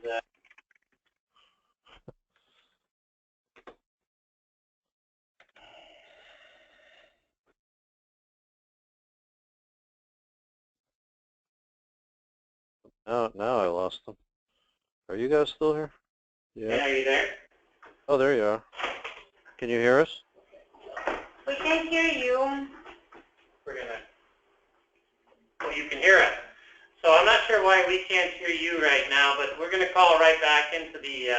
Now I lost them. Are you guys still here? Ben, Yeah. are you there? Oh, there you are. Can you hear us? We can hear you. We're gonna. Well, you can hear us. So I'm not sure why we can't hear you right now, but we're going to call right back into the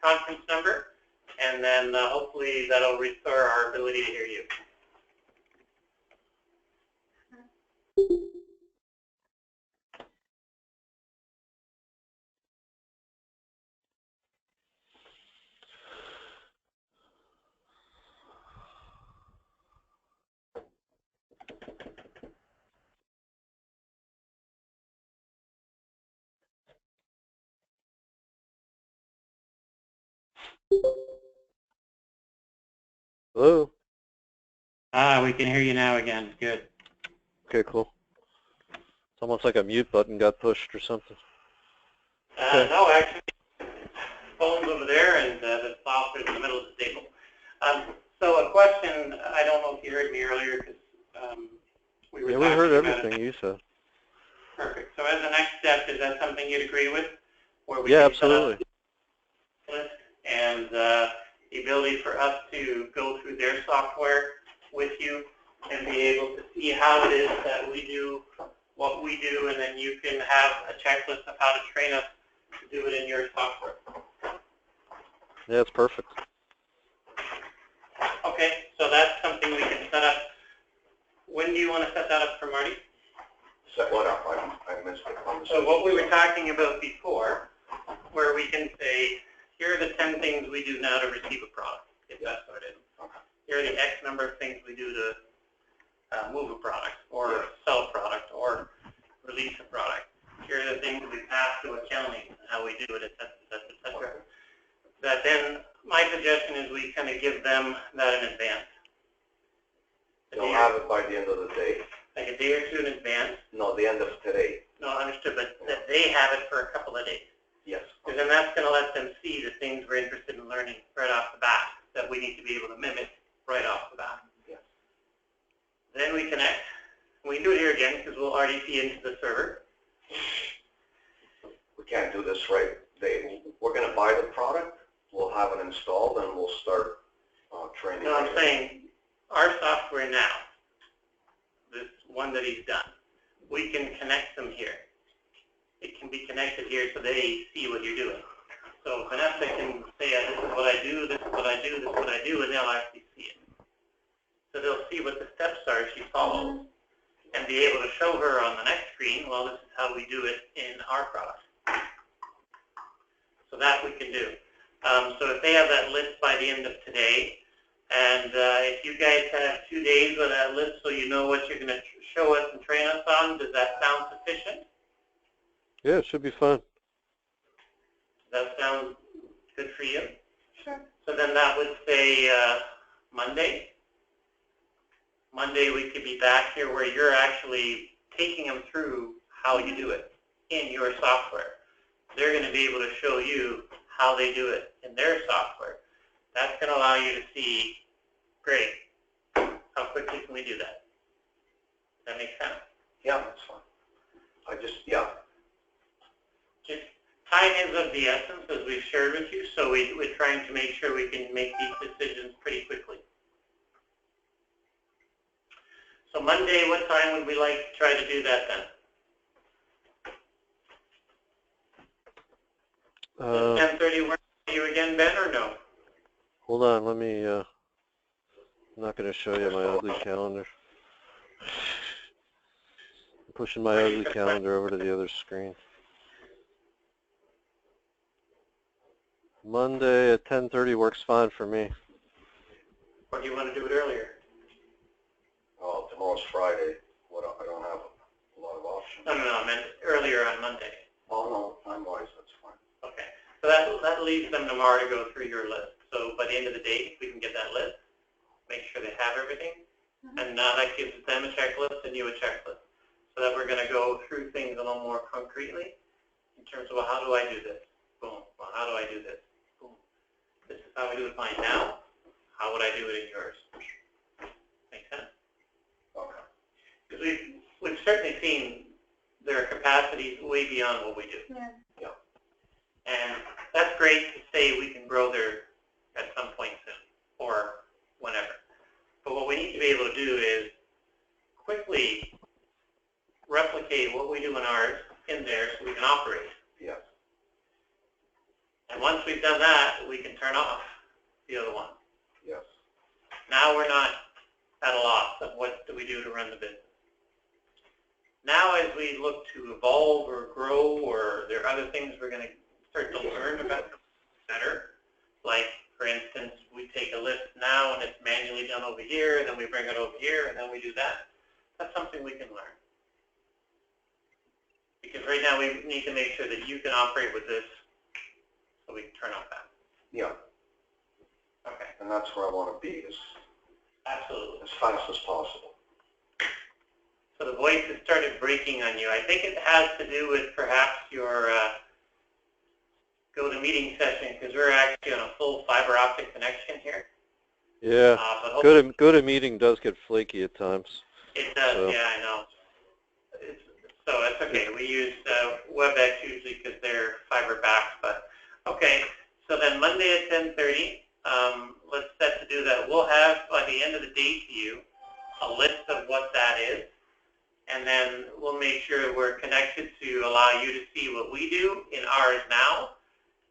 conference number, and then hopefully that'll restore our ability to hear you. Hello? We can hear you now again. Good. Okay, cool. It's almost like a mute button got pushed or something. No, actually, phone's over there and the software's in the middle of the table. So a question, I don't know if you heard me earlier because we were Yeah, talking we heard about everything you said. Perfect. So as a next step, is that something you'd agree with? Where we Yeah, can set up absolutely. a list and the ability for us to go through their software with you and be able to see how it is that we do what we do, and then you can have a checklist of how to train us to do it in your software. Yeah, it's perfect. Okay, so that's something we can set up. When do you want to set that up for Marty? Set what up? I missed it. So what we were talking about before, where we can say, here are the 10 things we do now to receive a product, get that started. Here are the X number of things we do to move a product, or sell a product, or release a product. Here are the things we pass to accounting, and how we do it, et cetera, et cetera, et cetera. That then, my suggestion is we kind of give them that in advance. They'll have it by the end of the day. Like a day or two in advance. No, the end of today. No, understood, but that they have it for a couple of days. Yes. Because then that's going to let them see the things we're interested in learning right off the bat that we need to be able to mimic right off the bat. Yes. Then we connect. We can do it here again because we'll RDP into the server. We can't do this right. We're going to buy the product. We'll have it installed, and we'll start training. No, I'm saying our software now, this one that he's done, we can connect them here. It can be connected here so they see what you're doing. So Vanessa can say, this is what I do, this is what I do, this is what I do, and they'll actually see it. So they'll see what the steps are she follows and be able to show her on the next screen, well, this is how we do it in our product. So that we can do. So if they have that list by the end of today, and if you guys have 2 days with that list so you know what you're going to show us and train us on, does that sound sufficient? Yeah, it should be fun. Does that sound good for you? Sure. So then that would say Monday. Monday we could be back here where you're actually taking them through how you do it in your software. They're going to be able to show you how they do it in their software. That's going to allow you to see, great, how quickly can we do that? Does that make sense? Yeah, that's fine. Just time is of the essence, as we've shared with you, so we're trying to make sure we can make these decisions pretty quickly. So Monday, what time would we like to try to do that then? 10:30 work for you again, Ben, or no? Hold on, let me, I'm not going to show you my ugly calendar. I'm pushing my ugly calendar over to the other screen. Monday at 10:30 works fine for me. Or do you want to do it earlier? Oh, tomorrow's Friday. I don't have a lot of options. No, I meant earlier on Monday. Oh, no, time-wise, that's fine. Okay. So that leaves them tomorrow to go through your list. So by the end of the day, if we can get that list, make sure they have everything, and now that gives them a checklist and you a checklist. So that we're going to go through things a little more concretely in terms of, well, how do I do this? Boom. Well, how do I do this? Boom. This is how I do it mine now. How would I do it in yours? Make sense? Okay. Because we've certainly seen their capacities way beyond what we do. Yeah. And that's great to say we can grow there at some point soon or whenever. But what we need to be able to do is quickly replicate what we do in ours in there so we can operate. Yes. And once we've done that, we can turn off the other one. Yes. Now we're not at a loss of what do we do to run the business. Now as we look to evolve or grow, or there are other things we're going to start to learn about better, like for instance, we take a list now and it's manually done over here, and then we bring it over here, and then we do that. That's something we can learn. Because right now we need to make sure that you can operate with this so we can turn off that. Yeah, Okay, and that's where I want to be, absolutely. as fast as possible. So the voice has started breaking on you. I think it has to do with perhaps your GoToMeeting session, because we're actually on a full fiber optic connection here. Yeah. But hopefully GoToMeeting does get flaky at times. it does, So. yeah, I know. So it's okay. We use WebEx usually because they're fiber backed, but okay. So then Monday at 10:30, let's set to do that. We'll have, by the end of the day to you, a list of what that is, and then we'll make sure we're connected to allow you to see what we do in ours now,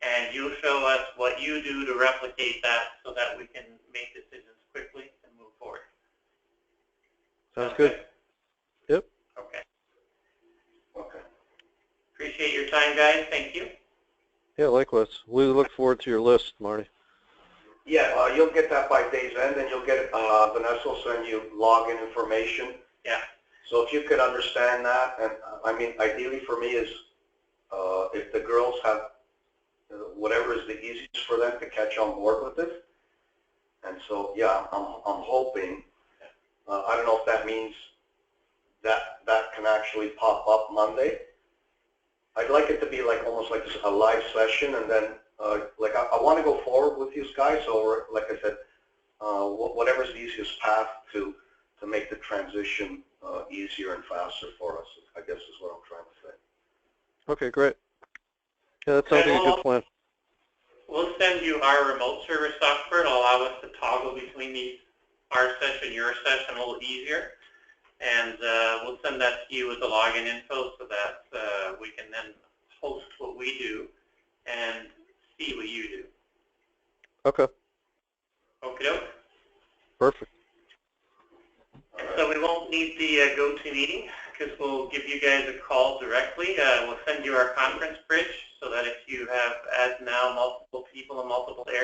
and you'll show us what you do to replicate that so that we can make decisions quickly and move forward. Sounds good. Yep. Okay. Okay. Appreciate your time, guys. Thank you. Yeah, likewise. We look forward to your list, Marty. Yeah, you'll get that by day's end, and you'll get, Vanessa will send you login information. Yeah. So if you could understand that, and I mean, ideally for me is, if the girls have whatever is the easiest for them to catch on board with it. And so, yeah, I'm hoping, I don't know if that means that can actually pop up Monday. I'd like it to be like almost like a live session, and then like I want to go forward with these guys. So like I said, whatever's the easiest path to make the transition easier and faster for us, I guess is what I'm trying to say. Okay, great. Yeah, that sounds like a good plan. We'll send you our remote service software to allow us to toggle between these, our session, your session, a little easier. And we'll send that to you with the login info so that we can then host what we do and see what you do. Okay, Okie doke. perfect. So we won't need the GoToMeeting because we'll give you guys a call directly. We'll send you our conference bridge so that if you have, as now, multiple people in multiple areas,